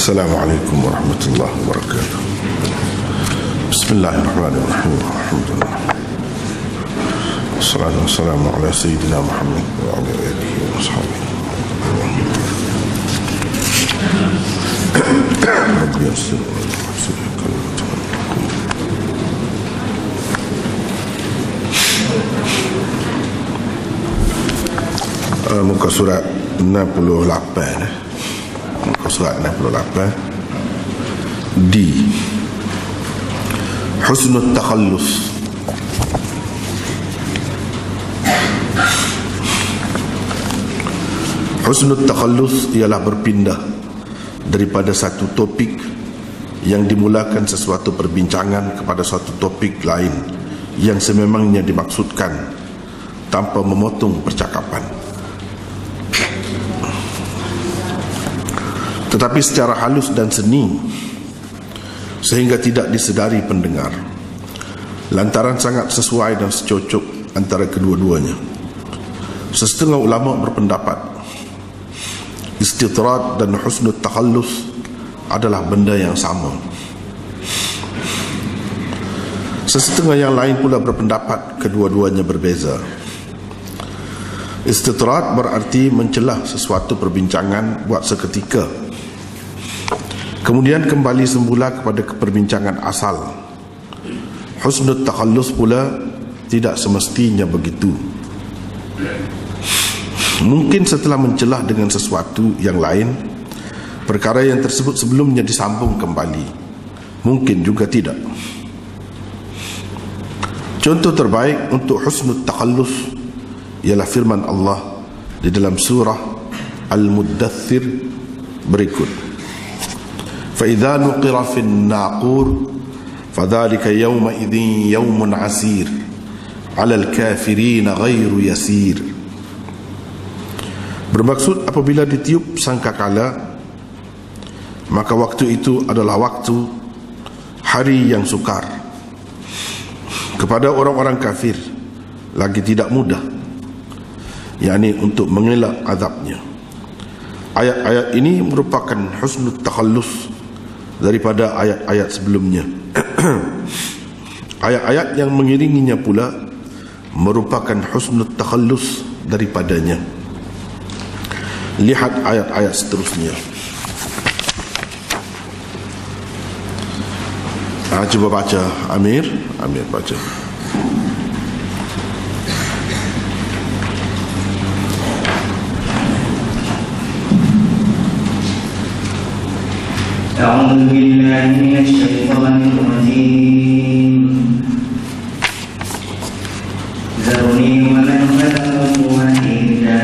Assalamualaikum warahmatullahi wabarakatuh. Bismillahirrahmanirrahim. Alhamdulillah. Wassalatu wassalamu ala sayyidina Muhammad wa ala alihi wa sahbihi. Rabbi yassir wa muka surat 68 muka surat 68 di husnul takhallus. Husnul takhallus ialah berpindah daripada satu topik yang dimulakan sesuatu perbincangan kepada suatu topik lain yang sememangnya dimaksudkan tanpa memotong percakapan, tetapi secara halus dan seni sehingga tidak disedari pendengar, lantaran sangat sesuai dan secocok antara kedua-duanya. Sesetengah ulama berpendapat istitrad dan husnul takhallus adalah benda yang sama. Sesetengah yang lain pula berpendapat kedua-duanya berbeza. Istitrad berarti mencelah sesuatu perbincangan buat seketika, kemudian kembali semula kepada perbincangan asal. Husnul takhallus pula tidak semestinya begitu. Mungkin setelah mencelah dengan sesuatu yang lain, perkara yang tersebut sebelumnya disambung kembali. Mungkin juga tidak. Contoh terbaik untuk husnul takhallus ialah firman Allah di dalam surah Al-Muddathir berikut: فَإِذَا نُقِرَ فِي النَّاقُورِ فَذَلِكَ يَوْمَئِذٍ يَوْمٌ عَسِيرٌ عَلَى الْكَافِرِينَ غَيْرُ يَسِيرٌ. Bermaksud apabila ditiup sangkakala, maka waktu itu adalah waktu hari yang sukar kepada orang-orang kafir, lagi tidak mudah, yakni untuk mengelak azabnya. Ayat-ayat ini merupakan husnul takhallus daripada ayat-ayat sebelumnya. Ayat-ayat yang mengiringinya pula merupakan husnul takhallus daripadanya. Lihat ayat-ayat seterusnya. Cuba baca, Amir baca. أعوذ بالله من الشيطان الرجيم ذرني ومن خلقت وحيدا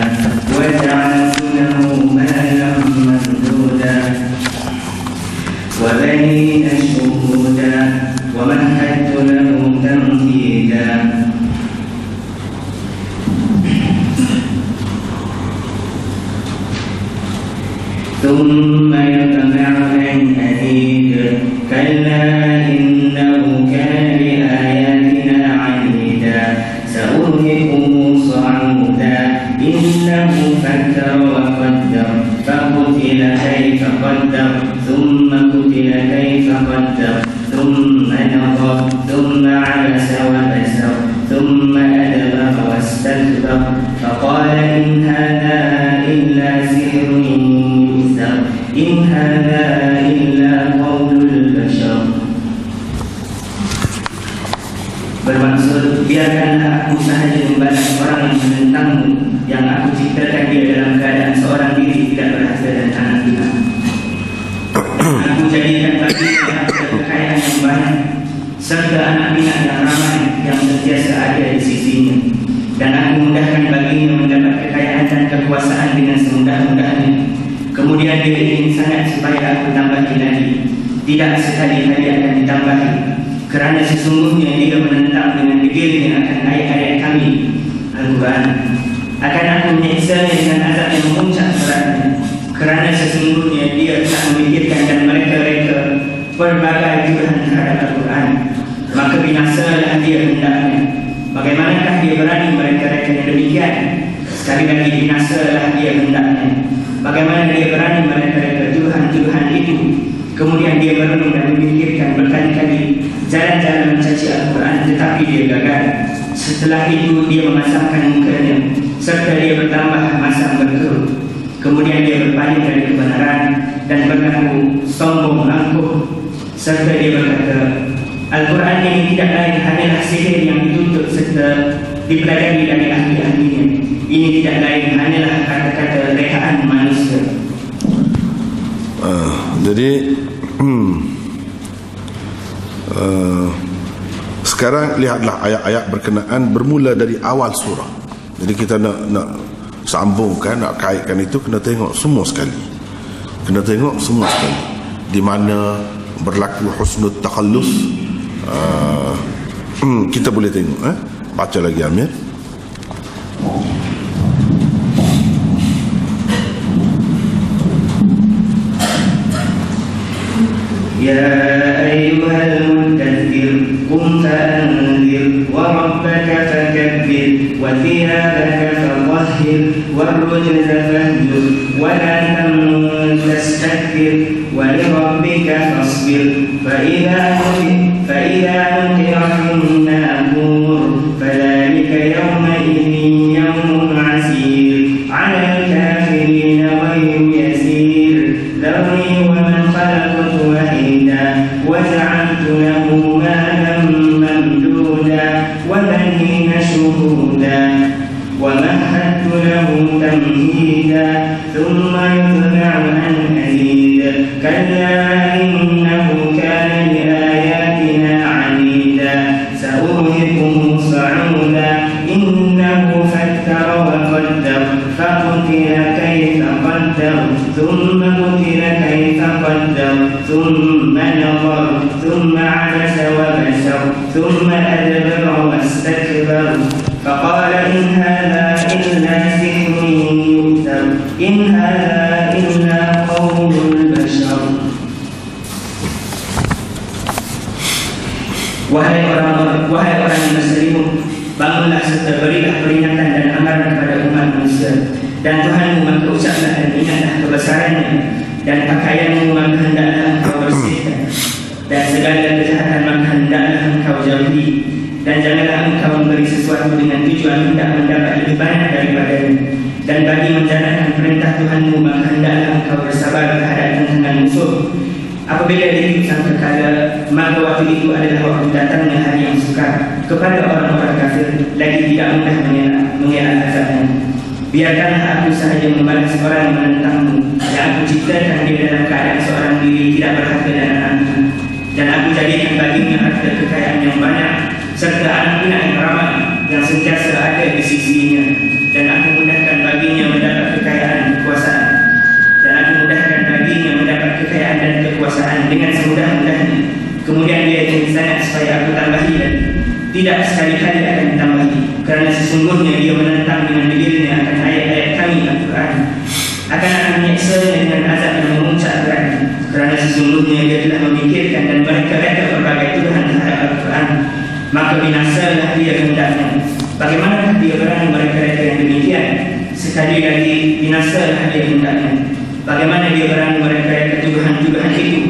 وجعلت له مالا ممدودا وبنين شهودا ومهدت له تمهيدا ثم يطمع أن أزيد كلا إنه كان لآياتنا عنيدا سأرهقه صعودا إنه فكر وقدر فقتل كيف قدر ثم قتل كيف قدر ثم نظر ثم عبس وبسر ثم أدبر واستكبر فقال إن هذا إلا سحر إن هذا إلا قول البشر. Bermaksud, biarkanlah aku sahaja membalas orang yang menentangmu, yang aku ciptakan dia dalam keadaan seorang diri tidak berhasil dan anak kita. Aku jadikan baginya kekayaan yang banyak serta anak pinak yang ramai yang sentiasa ada di sisinya, dan aku mudahkan baginya mendapat kekayaan dan kekuasaan dengan semudah-mudahnya. Kemudian dia ingin sangat supaya aku tambahi lagi. Tidak sekali-kali akan ditambahi, kerana sesungguhnya dia menentang dengan degilnya akan ayat-ayat kami Al-Quran. Akan aku menyiksanya dengan azab yang memuncak beratnya, kerana sesungguhnya dia tak memikirkan dan mereka-reka berbagai tuduhan terhadap Al-Quran. Maka binasalah dia hendaknya. Bagaimanakah dia berani mereka-reka yang demikian? Sekali lagi binasalah dia hendaknya. Bagaimana dia berani mereka-reka tuduhan-tuduhan itu Kemudian dia merenung dan memikirkan berkali-kali jalan-jalan mencaci Al-Quran, tetapi dia gagal. Setelah itu dia memasangkan mukanya serta dia bertambah masam berkerut. Kemudian dia berpaling dari kebenaran dan mengaku sombong angkuh, serta dia berkata, Al-Quran ini tidak lain hanyalah sihir yang dituntut serta dipelajari dari ahli-ahlinya. Ini tidak lain hanyalah kata-kata rekaan manusia. Jadi sekarang lihatlah ayat-ayat berkenaan bermula dari awal surah. Jadi kita nak sambungkan, nak kaitkan itu, kena tengok semua sekali. Di mana berlaku husnul takhallus. Kita boleh tengok, baca lagi Amir. يا أيها المدثر قم فأنذر وربك فكبر وثيابك فطهر والرجز فاهجر ولا تمنن تستكثر ولربك فاصبر فإذا نقر في الناقور فذلك يومئذ يوم عسير على الكافرين غير يسير ذرني ومن خلقت وحيدا وجعلت له مالا ممدودا وبنين شهودا ومهدت له تمهيدا ثم يطمع أن أزيد كلا إنه كان لآياتنا عنيدا سأرهقه صعودا إنه فكر وقدر فقتل كيف قدر ثم قتل كيف قدر ثم نظر ثم عبس وبشر ثم أدبر واستكبر فقال إن هذا إلا سحر يؤثر إن هذا إلا قول البشر. Wahai orang yang berselimu, bangunlah serta berilah peringatan dan amaran kepada umat manusia. Dan Tuhanmu maka ucaplah dan ingatlah kebesarannya, dan pakaianmu maka hendaklah engkau bersihkan, dan segala kejahatan maka hendaklah engkau jauhi. Dan janganlah engkau memberi sesuatu dengan tujuan tidak mendapat lebih banyak daripadanya. Dan bagi menjalankan perintah Tuhanmu maka hendaklah engkau bersabar terhadap tantangan musuh. Apabila ditiup sangkakala, maka waktu itu adalah waktu datangnya hari yang sukar kepada orang-orang kafir, lagi tidak mudah mengelak azabnya. Biarkanlah aku sahaja membalas orang yang menentangmu, yang aku ciptakan dia dalam keadaan seorang diri tidak berharga dan anak-anak. Dan aku jadikan baginya harta kekayaan yang banyak serta anak-anak yang ramai yang sentiasa ada di sisinya. Dan aku mudahkan baginya mendapat kekayaan dan kekuasaan. Dan kekuasaan dengan semudah-mudahnya. Kemudian dia ingin sangat supaya aku tambahi lagi. Tidak sekali-kali akan ditambahi, kerana sesungguhnya dia menentang dengan dirinya akan ayat-ayat kami Al-Quran. Akan menyeksanya dengan azab yang memuncak berat, kerana sesungguhnya dia telah memikirkan dan mereka-reka berbagai tuduhan terhadap Al-Quran. Maka binasalah dia hendaknya. Bagaimanakah dia berani mereka-reka yang demikian? Sekali lagi binasalah dia hendaknya. Bagaimana dia berani mereka tuduhan-tuduhan itu?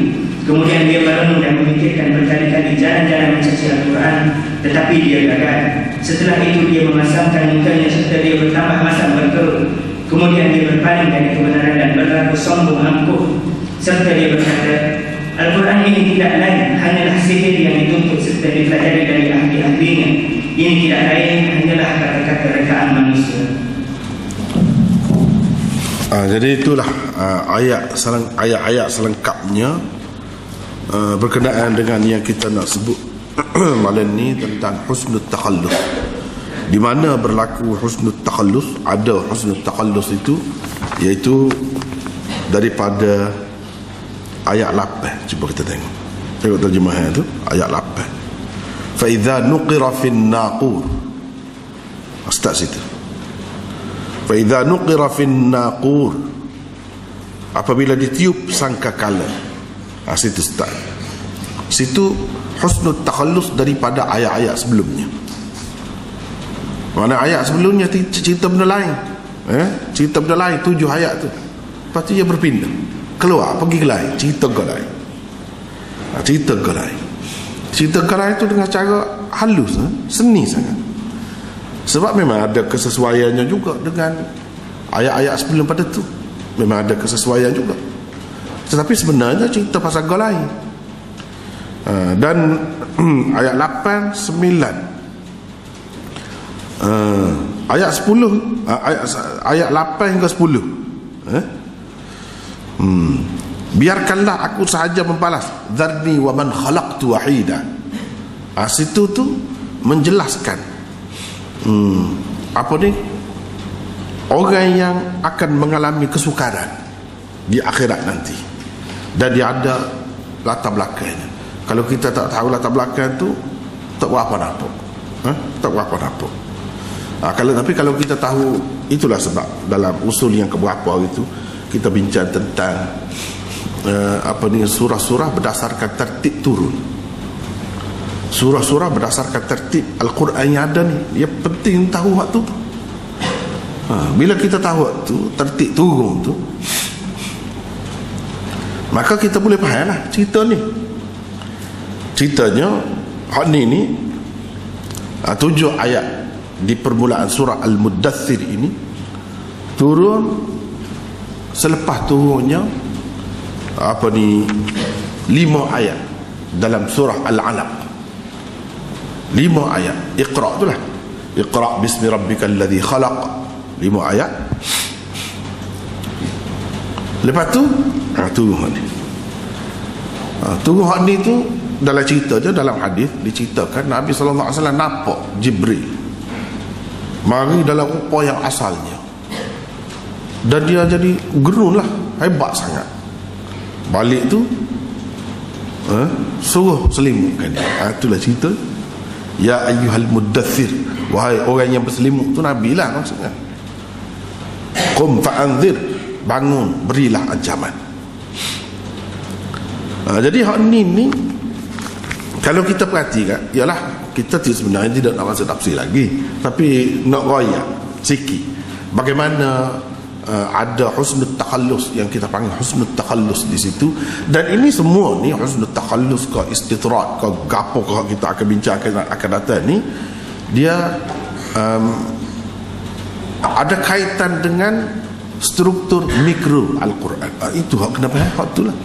Kemudian dia merenung dan memikirkan berkali-kali jalan-jalan mencaci Al-Quran, tetapi dia gagal. Setelah itu dia memasangkan mukanya serta dia bertambah masam berkerut. Kemudian dia berpaling dari kebenaran dan berlaku sombong angkuh, serta dia berkata, Al-Quran ini tidak lain hanyalah sihir yang dituntut serta dipelajari dari ahli-ahlinya. Ini tidak lain hanyalah kata-kata rekaan manusia. Jadi itulah ayat-ayat selengkapnya berkenaan dengan yang kita nak sebut malam ni tentang husnul takhallus. Di mana berlaku husnul takhallus, ada husnul takhallus itu, iaitu daripada ayat 8. Cuba kita tengok terjemahan itu, ayat 8. Fa idza nuqira fin naqur, start situ. Fa idza nuqira fin naqur, apabila ditiup sangkakala. Situ start. Situ husnul takhallus daripada ayat-ayat sebelumnya. Mana ayat sebelumnya cerita benda lain, cerita benda lain, 7 ayat tu. Lepas tu dia berpindah, keluar pergi ke lain, cerita ke lain. Cerita gerai. Cerita gerai itu dengan cara halus, seni sangat. Sebab memang ada kesesuaiannya juga dengan ayat-ayat sebelum pada tu. Memang ada kesesuaian juga. Tetapi sebenarnya cerita pasal gerai. Dan ayat 8, 9, ayat 10, ayat 8 hingga 10, biarkanlah aku sahaja membalas, dzarni wa man khalaqtu wahida. Situ tu menjelaskan apa ni, orang yang akan mengalami kesukaran di akhirat nanti, dan dia ada latar belakangnya. Kalau kita tak tahu latar belakang tu, tak apa nampak, tak apa nampak. Tapi kalau kita tahu, itulah sebab dalam usul yang keberapa itu kita bincang tentang surah-surah berdasarkan tertib turun. Surah-surah berdasarkan tertib Al-Quran yang ada ni, dia penting tahu waktu tu. Bila kita tahu waktu tertib turun tu, maka kita boleh faham lah cerita ni. Ceritanya hak ni 7 ayat di permulaan surah Al-Muddathir ini turun selepas turunnya 5 ayat dalam surah Al-Alaq. 5 ayat Iqra' tu lah, Iqra' bismi rabbikal ladzi khalaq, 5 ayat. Lepas tu turun ni. Turun hak ni tu dalam cerita je, dalam hadis diceritakan Nabi SAW nampak Jibril mari dalam rupa yang asalnya, dan dia jadi gerun lah, hebat sangat. Balik tu suruh selimutkan dia. Itulah cerita ya ayyuhal muddathir, wahai orang yang berselimut tu Nabi lah maksudnya. Qum fa'anzir, bangun berilah ancaman. Jadi hak ni kalau kita perhatikan, ialah kita sebenarnya tidak nak masuk tafsir lagi, tapi nak raya sikit bagaimana ada husnul takhallus, yang kita panggil husnul takhallus di situ. Dan ini semua ni husnul takhallus ke istitrat ke gapo ke kita akan bincangkan akan datang ni, dia ada kaitan dengan struktur mikro Al-Quran. Itu kenapa hak tu lah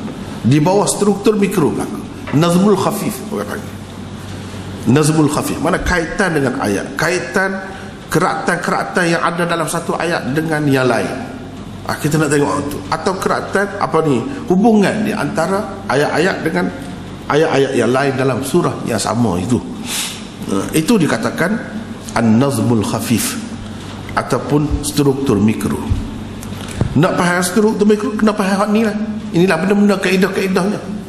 di bawah struktur mikro belakang. Nazmul khafif, orang panggil Nazmul khafif, mana kaitan dengan ayat, kaitan keratan-keratan yang ada dalam satu ayat dengan yang lain. Kita nak tengok itu. Atau keratan hubungan di antara ayat-ayat dengan ayat-ayat yang lain dalam surah yang sama itu. Itu dikatakan an-nazmul khafif ataupun struktur mikro. Nak faham struktur mikro, kena faham ni lah. Inilah benda-benda kaedah-kaedahnya.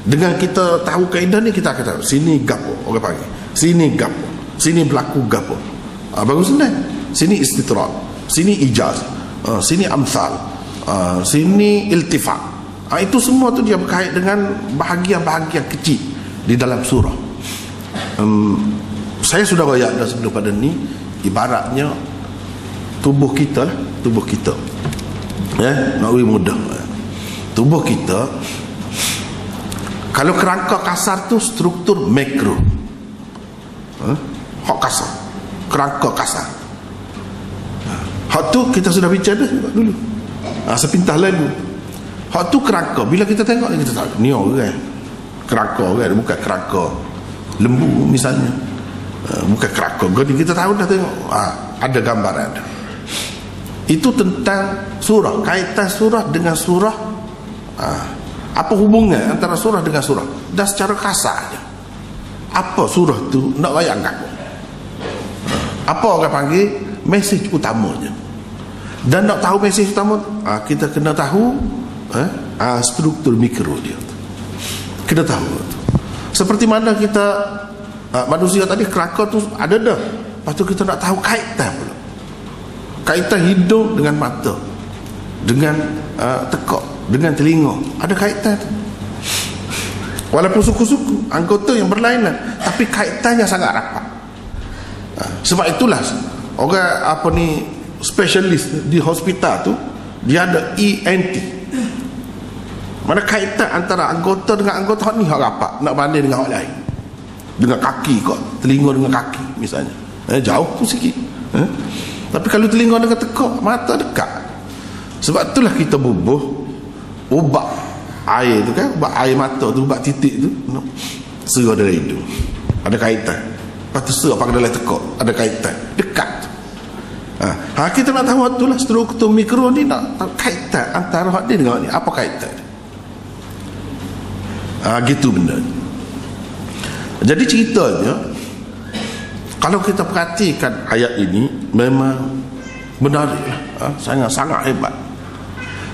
Dengan kita tahu kaedah ni, kita akan tahu sini gapo, orang panggil sini gapo, sini berlaku gapo. Bagus senang. Sini istitrat, sini ijaz, sini amsal, sini iltifat. Itu semua tu dia berkait dengan bahagian-bahagian kecil di dalam surah. Saya sudah bayar dah sebelum pada ni, ibaratnya tubuh kita lah, tubuh kita nak lebih mudah. Tubuh kita, kalau kerangka kasar tu struktur mikro, hak kasar, kerangka kasar. Hak tu kita sudah bincang dulu, sepintas lalu. Hak tu kerangka, bila kita tengok kita tahu ni orang kerangka orang, bukan kerangka lembu misalnya, bukan kerangka gini, kita tahu dah tengok ada gambaran. Itu tentang surah, kaitan surah dengan surah. Apa hubungan antara surah dengan surah? Dan secara kasarnya, apa surah tu nak bayangkan? Apa orang panggil mesej utamanya? Dan nak tahu mesej utama, kita kena tahu struktur mikro dia. Kena tahu. Seperti mana kita manusia tadi, kerangka tu ada dah. Lepas tu kita nak tahu kaitan pula. Kaitan hidung dengan mata, dengan tekak, dengan telinga, ada kaitan. Walaupun suku-suku anggota yang berlainan, tapi kaitannya sangat rapat. Sebab itulah orang spesialis di hospital tu, dia ada ENT. Mana kaitan antara anggota dengan anggota ni hak rapat nak banding dengan hak lain. Dengan kaki kok, telinga dengan kaki misalnya. Jauh tu sikit. Tapi kalau telinga dengan tekak, mata dekat. Sebab itulah kita bubuh ubat air tu kan, ubat air mata tu, ubat titik tu, serah dari hidung. Ada kaitan. Lepas tu serah pakai dalam tekak, ada kaitan. Dekat. Kita nak tahu itulah struktur mikro ni, nak tahu kaitan antara hak dia dengan hak ni. Apa kaitan? Gitu benda. Jadi ceritanya, kalau kita perhatikan ayat ini, memang menarik lah. Sangat-sangat hebat.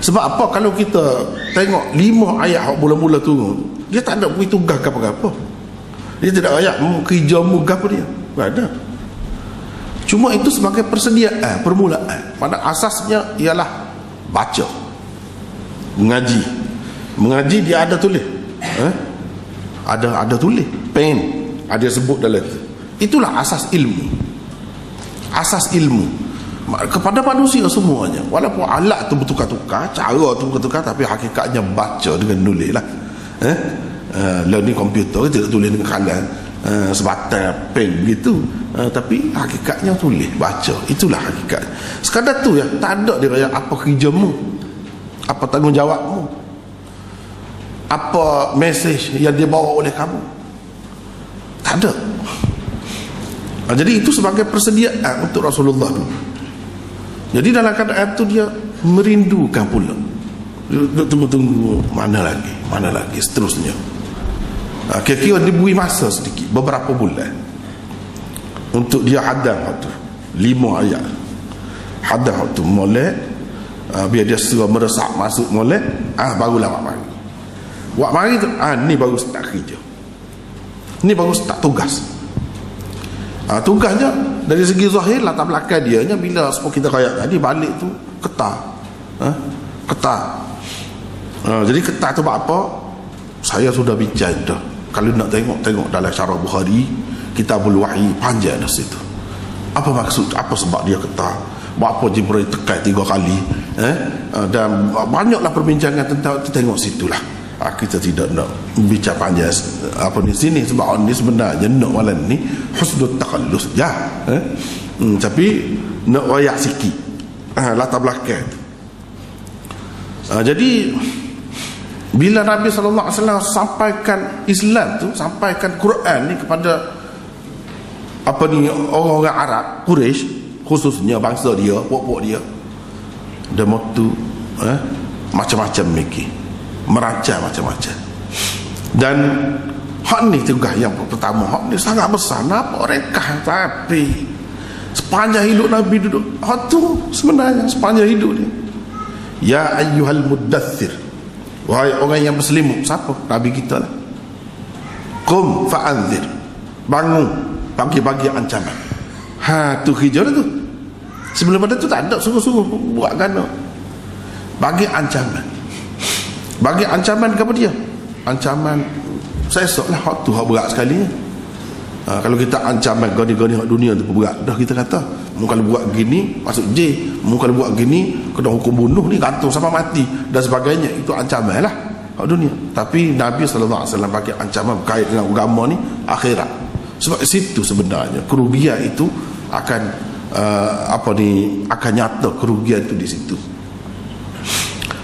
Sebab apa? Kalau kita tengok 5 ayat yang mula-mula turun, dia tak ada beri tugas ke apa-apa. Dia tidak ayat kerja mugah apa dia. Tak ada. Cuma itu sebagai persediaan, permulaan. Pada asasnya ialah baca, mengaji. Mengaji dia ada tulis. Ada tulis, pen ada sebut dalam itu. Itulah asas ilmu. Asas ilmu kepada manusia semuanya. Walaupun alat tu bertukar-tukar, cara tu bertukar, tapi hakikatnya baca dengan nulis lah. Lalu ni komputer tidak tulis dengan kanan, sebatang pen begitu, tapi hakikatnya tulis, baca. Itulah hakikat. Sekadar tu ya, tak ada dia kaya apa kerjamu, apa tanggungjawabmu, apa mesej yang dia bawa oleh kamu. Tak ada. Jadi itu sebagai persediaan untuk Rasulullah dulu. Jadi dalam keadaan itu dia merindukan pula. Dia tunggu-tunggu mana lagi seterusnya. Kira-kira diberi masa sedikit, beberapa bulan, untuk dia hadam waktu 5 ayat. Hadam waktu molek, biar dia suruh meresak masuk molek, barulah wak mari. Wak mari tu, ni baru start kerja, ni baru start tugas. Tugasnya dari segi zahir, latar belakang dia nya, bila seperti kita kaya tadi, balik tu ketar. Jadi ketar tu apa? Saya sudah bincang dah. Kalau nak tengok dalam syarah Bukhari, Kitabul Wahyi, panjang dah situ. Apa maksud, apa sebab dia ketar, apa Jibril tekan 3 kali, dan banyaklah perbincangan tentang itu. Tengok situlah. Kita tidak nak bicara panjang apa di sini, sebab ini sebenarnya nak malam ni husnul takhallus ya, tapi nak royak sikit latar belakang. Jadi bila Nabi SAW sampaikan Islam tu, sampaikan Quran ni kepada apa ni, orang-orang Arab Quraisy, khususnya bangsa dia, puak-puak dia, dia waktu macam-macam mikir, merancang macam-macam. Dan hak ni tugas yang pertama, hak ni sangat besar. Nampak rekah, tapi sepanjang hidup Nabi duduk, hak tu sebenarnya sepanjang hidup dia. Ya ayyuhal muddathir, wahai orang yang berselimut. Siapa? Nabi kita lah. Qum fa'anzir, bangun, bagi-bagi ancaman. Tu kerja tu. Sebelum pada tu tak ada suruh-suruh buat gana. Bagi ancaman. Bagi ancaman kepada dia. Ancaman saya esoklah hak tu, hak berat sekali. Kalau kita ancaman gani-gani hak dunia tu berat dah, kita kata mu kalau buat gini masuk J, mu kalau buat gini kena hukum bunuh ni, gantung sampai mati dan sebagainya. Itu ancaman lah hak dunia. Tapi Nabi SAW bagi ancaman berkait dengan agama ni akhirat. Sebab situ sebenarnya kerugian itu akan akan nyata, kerugian itu di situ.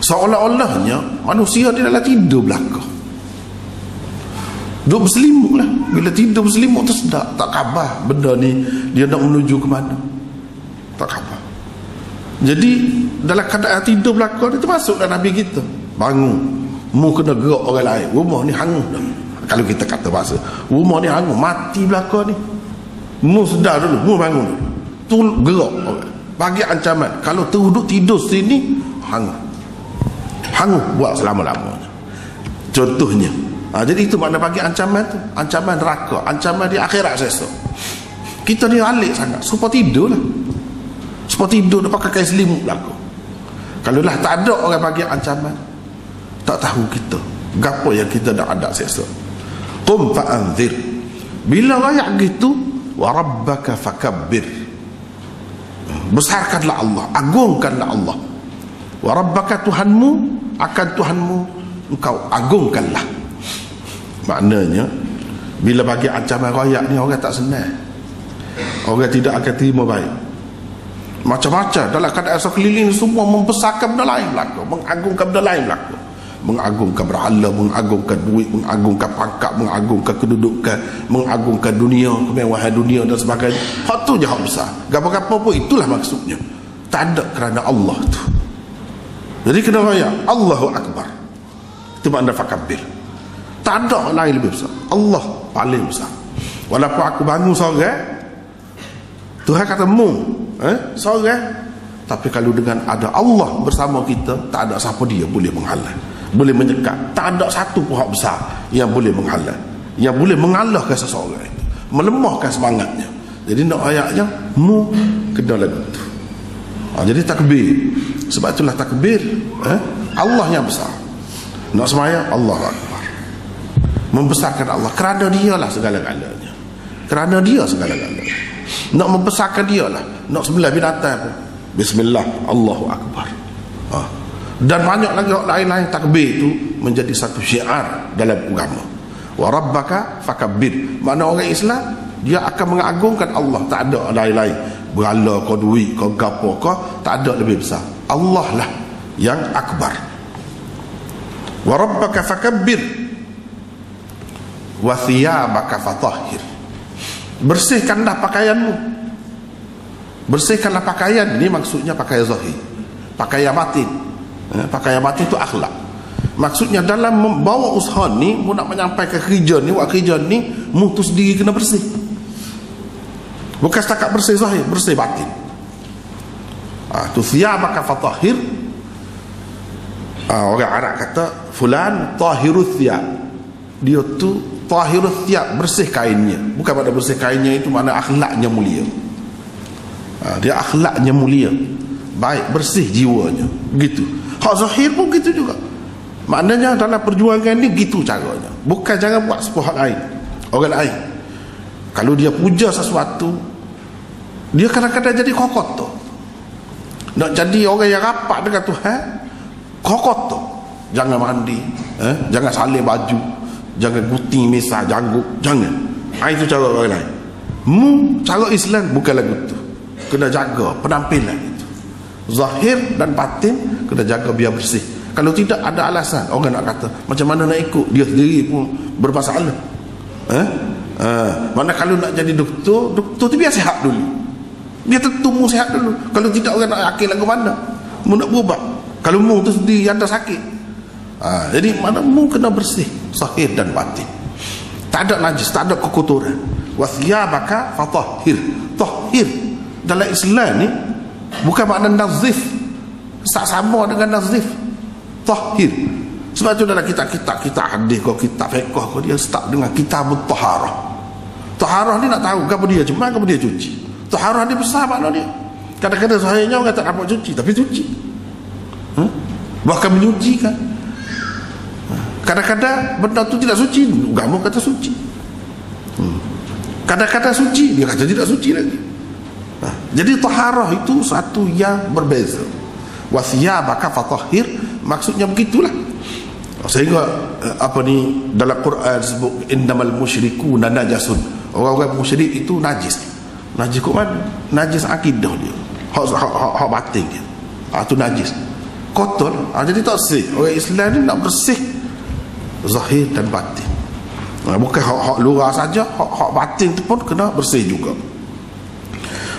Seolah-olahnya manusia dia dalam tidur belaka, duduk berselimut lah. Bila tidur berselimut tu sedap, tak khabar benda ni dia nak menuju ke mana, tak khabar. Jadi dalam keadaan tidur belaka ni termasuk dalam Nabi kita, bangun, mu kena gerak orang lain, rumah ni hangus dah. Kalau kita kata bahasa, rumah ni hangus, mati belaka ni, mu sedar dulu, mu bangun dulu, tu gerak orang, bagi ancaman. Kalau duduk tidur sini hangus buat selama-lamanya, contohnya. Jadi itu makna bagi ancaman tu, ancaman neraka, ancaman di akhirat esok. Kita ni alik sangat, supaya tidur lah, supaya tidur nak pakai kain selimut belaka. Kalau lah tak ada orang bagi ancaman, tak tahu kita gapo yang kita nak ada esok. Qum fa'anzir, bila layak gitu, wa rabbaka fakabbir, besarkanlah Allah, agungkanlah Allah. Wa rabbaka, Tuhanmu, akan Tuhanmu engkau agungkanlah. Maknanya bila bagi ancaman rakyat ni orang tak senang, orang tidak akan terima baik. Macam-macam dalam keadaan sekeliling semua membesarkan benda lain berlaku, mengagungkan benda lain berlaku, mengagungkan berhala, mengagungkan duit, mengagungkan pangkat, mengagungkan kedudukan, mengagungkan dunia, kemewahan dunia dan sebagainya. Hak tu je hak besar. Apa-apa pun itulah maksudnya. Tak ada kerana Allah tu. Jadi kena raya Allahu Akbar. Itu makna fakabbir. Tak ada lain lebih besar. Allah paling besar. Walaupun aku bangun seorang, Tuhan kata mu seorang, tapi kalau dengan ada Allah bersama kita, tak ada siapa dia boleh menghalang, boleh menyekat. Tak ada satu pun hak besar yang boleh menghalang, yang boleh mengalahkan seseorang itu, melemahkan semangatnya. Jadi nak ayatnya mu kena lagu tu. Jadi takbir. Sebab itulah takbir, Allah yang besar. Nak sembahyang Allahu Akbar, membesarkan Allah, kerana dialah segala-galanya, kerana dia segala-galanya. Nak membesarkan dialah. Nak sebelah binatang pun bismillah Allahu Akbar. Dan banyak lagi lain-lain. Takbir itu menjadi satu syiar dalam agama. Wa rabbaka fakabbir. Makna orang Islam dia akan mengagungkan Allah. Tak ada lain-lain, berhala kau, duit kau, gapo kau, tak ada lebih besar. Allah lah yang akbar. Wa rabbaka fakabbir wa thiyabaka fatahhir. Bersihkanlah pakaianmu. Bersihkanlah pakaian. Ini maksudnya pakaian zahir, pakaian batin. Pakaian batin itu akhlak. Maksudnya dalam membawa usaha ni, mu nak menyampaikan kerja ni, buat kerja ni, mu tu sendiri kena bersih. Bukan setakat bersih zahir, bersih batin. Tu thiyabaka fatahhir. Orang Arab kata fulan tahirul thiyab. Dia tu tahirul thiyab, bersih kainnya. Bukan pada bersih kainnya itu makna akhlaknya mulia. Dia akhlaknya mulia, baik, bersih jiwanya. Gitu. Hak zahir pun gitu juga. Maknanya dalam perjuangan ni gitu caranya. Bukan jangan buat sebuah lain, orang lain. Kalau dia puja sesuatu, dia kadang-kadang jadi kokotoh. Nak jadi orang yang rapat dengan Tuhan, kokotoh. Jangan mandi, jangan salin baju, jangan guting misah, janggut, jangan. Itu cara orang lain. Cara Islam bukan lagu tu. Kena jaga penampilan itu, zahir dan batin kena jaga biar bersih. Kalau tidak ada alasan, orang nak kata macam mana nak ikut, dia sendiri pun bermasalah. Mana kalau nak jadi doktor tu biar sihat dulu, biar tentu mu sihat dulu. Kalau tidak orang nak yakin lagu mana mu nak berubat, kalau mu tu sendiri ada sakit. Jadi mana mu kena bersih zahir dan batin. Tak ada najis, tak ada kekotoran. Wa thiyabaka fatahhir. Tahhir dalam Islam ni bukan makna nazif, tak sama dengan nazif. Tahhir. Sebab tu dalam kitab-kitab hadis kau, kitab fiqh kau, dia start dengan kitabut taharah. Taharah ni nak tahu apa dia cuma apa dia cuci. Taharah ni besar makna dia. Kadang-kadang sahihnya orang tak dapat cuci, tapi cuci. Bahkan menyucikan. Kadang-kadang benda tu tidak suci, agama kata suci. Kadang-kadang suci, dia kata tidak suci lagi. Jadi taharah itu satu yang berbeza. Wa thiyabaka fatahhir, maksudnya begitulah. Sehingga dalam Quran sebut innamal musyrikuna najasun. Orang-orang musyrik itu najis. Najis kok mana? Najis akidah dia. Hak batin dia. Itu najis. Kotor. Jadi tak sih. Orang Islam ni nak bersih zahir dan batin. Bukan hak luar saja, hak batin tu pun kena bersih juga.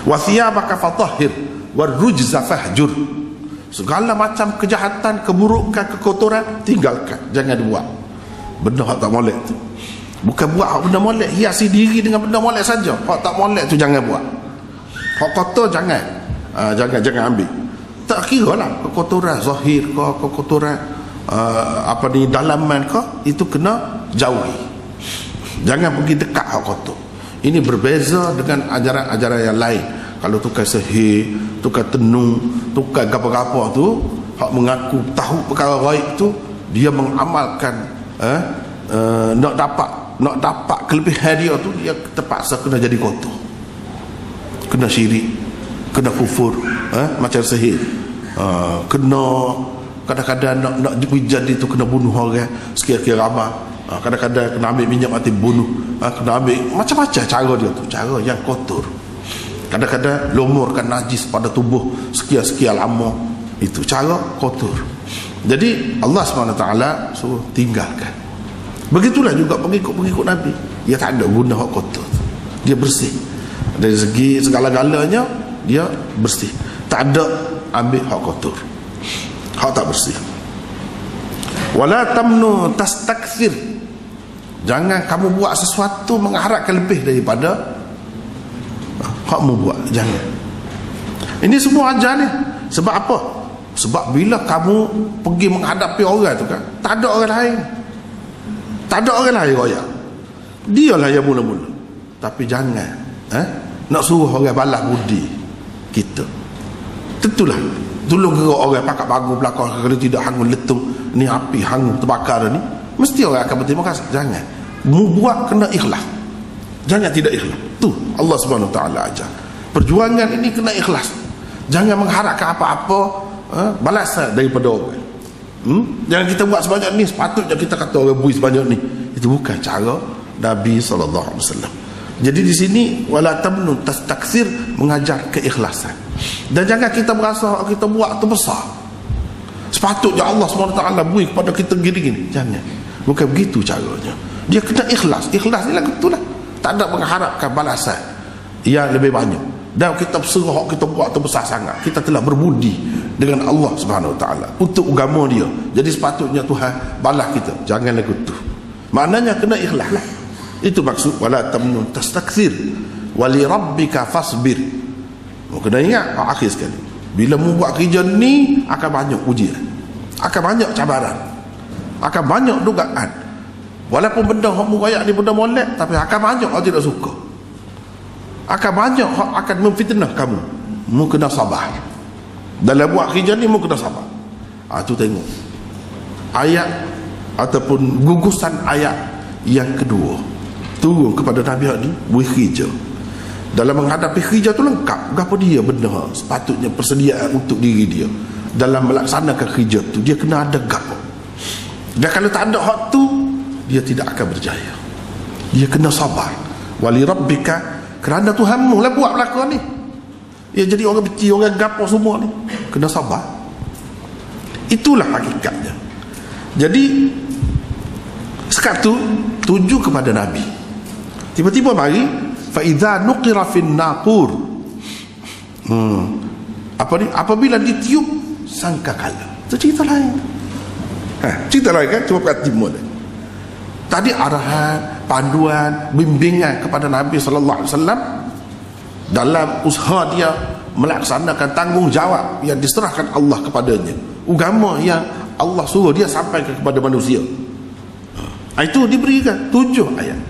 Wa thiyabaka fatahhir warujza fahjur. Segala macam kejahatan, keburukan, kekotoran tinggalkan, jangan buat. Benda hak tak molek tu. Bukan buat hak benda molek, hiasi diri dengan benda molek saja. Hak tak molek tu jangan buat. Hak kotor jangan. Jangan ambil. Tak kira lah kekotoran zahir ke, kekotoran dalaman ke, itu kena jauhi. Jangan pergi dekat hak kotor. Ini berbeza dengan ajaran-ajaran yang lain. Kalau tukar sihir, tukar tenung, tukar apa-apa tu, hak mengaku tahu perkara gaib tu, dia mengamalkan nak dapat kelebihan dia tu, dia terpaksa kena jadi kotor, kena syirik, kena kufur, macam sihir, kena Kadang-kadang nak hujan itu kena bunuh orang sekira-kira ramai. Kadang-kadang kena ambil minyak mati bunuh. Kena ambil macam-macam cara dia tu, cara yang kotor. Kadang-kadang lumurkan najis pada tubuh sekian-sekian lama, itu cara kotor. Jadi Allah SWT suruh tinggalkan. Begitulah juga pengikut-pengikut Nabi, dia tak ada guna hak kotor, dia bersih dari segi segala-galanya, dia bersih, tak ada ambil hak kotor, hak tak bersih. Wala tamnu tastakthir, jangan kamu buat sesuatu mengharapkan lebih daripada hakmu buat, jangan. Ini semua ajar ni. Sebab apa? Sebab bila kamu pergi menghadapi orang tu kan, tak ada orang lain, tak ada orang lain royak, dialah yang mula-mula. Tapi jangan nak suruh orang balas budi kita. Tentulah tolong gerak orang pakat bagus belakang, kalau tidak hangun letung ni, api hangun terbakar ni, mesti orang akan berterima kasih. Jangan mu buat, kena ikhlas, jangan tidak ikhlas. Tu Allah Subhanahu Taala ajar. Perjuangan ini kena ikhlas. Jangan mengharapkan apa-apa balasan daripada orang. Jangan kita buat sebanyak ni, sepatutnya kita kata orang bui sebanyak ni. Itu bukan cara Nabi SAW. Jadi di sini wala tamnun tastakthir, mengajar keikhlasan. Dan jangan kita berasa kita buat tu besar, sepatutnya Allah SWT bui kepada kita gini-gini. Jangan. Bukan begitu caranya. Dia kena ikhlas. Ikhlas ni lah betul lah. Tak ada mengharapkan balasan yang lebih banyak. Dan kita berserah kita buat tu besar sangat, kita telah berbudi dengan Allah Subhanahu Wa Taala untuk agama dia. Jadi sepatutnya Tuhan balas kita. Jangan lagu tu. Maknanya kena ikhlas lah. Itu maksud wala tamnun tastakthir wali rabbika fasbir. Kena ingat akhir sekali, bila mu buat kerja ni akan banyak ujian, akan banyak cabaran, akan banyak dugaan. Walaupun benda hak mu royak ni benda molek, tapi akan banyak orang tidak suka, akan banyak hak akan memfitnah kamu. Mu kena sabar dalam buat kerja ni, mu kena sabar. Tu tengok ayat ataupun gugusan ayat yang kedua turun kepada Nabi ni, buih kerja. Dalam menghadapi kerja tu lengkap gapo dia benda sepatutnya persediaan untuk diri dia. Dalam melaksanakan kerja tu dia kena ada gapo. Dan kalau tak ada hak tu, dia tidak akan berjaya. Dia kena sabar. Wali rabbika, kerana Tuhanmu lah buat belakang ni. Ya, jadi orang beci, orang gapo semua ni kena sabar. Itulah hakikatnya. Jadi sekat tu tuju kepada Nabi. Tiba-tiba mari fa idza nuqira fin naqur. Apa ni? Apabila ditiup sangkakala. Itu cerita lain. Cerita lain kan, cuma perhati mula. Tadi arahan, panduan, bimbingan kepada Nabi sallallahu alaihi wasallam dalam usaha dia melaksanakan tanggungjawab yang diserahkan Allah kepadanya. Agama yang Allah suruh dia sampaikan kepada manusia. Itu diberikan 7 ayat.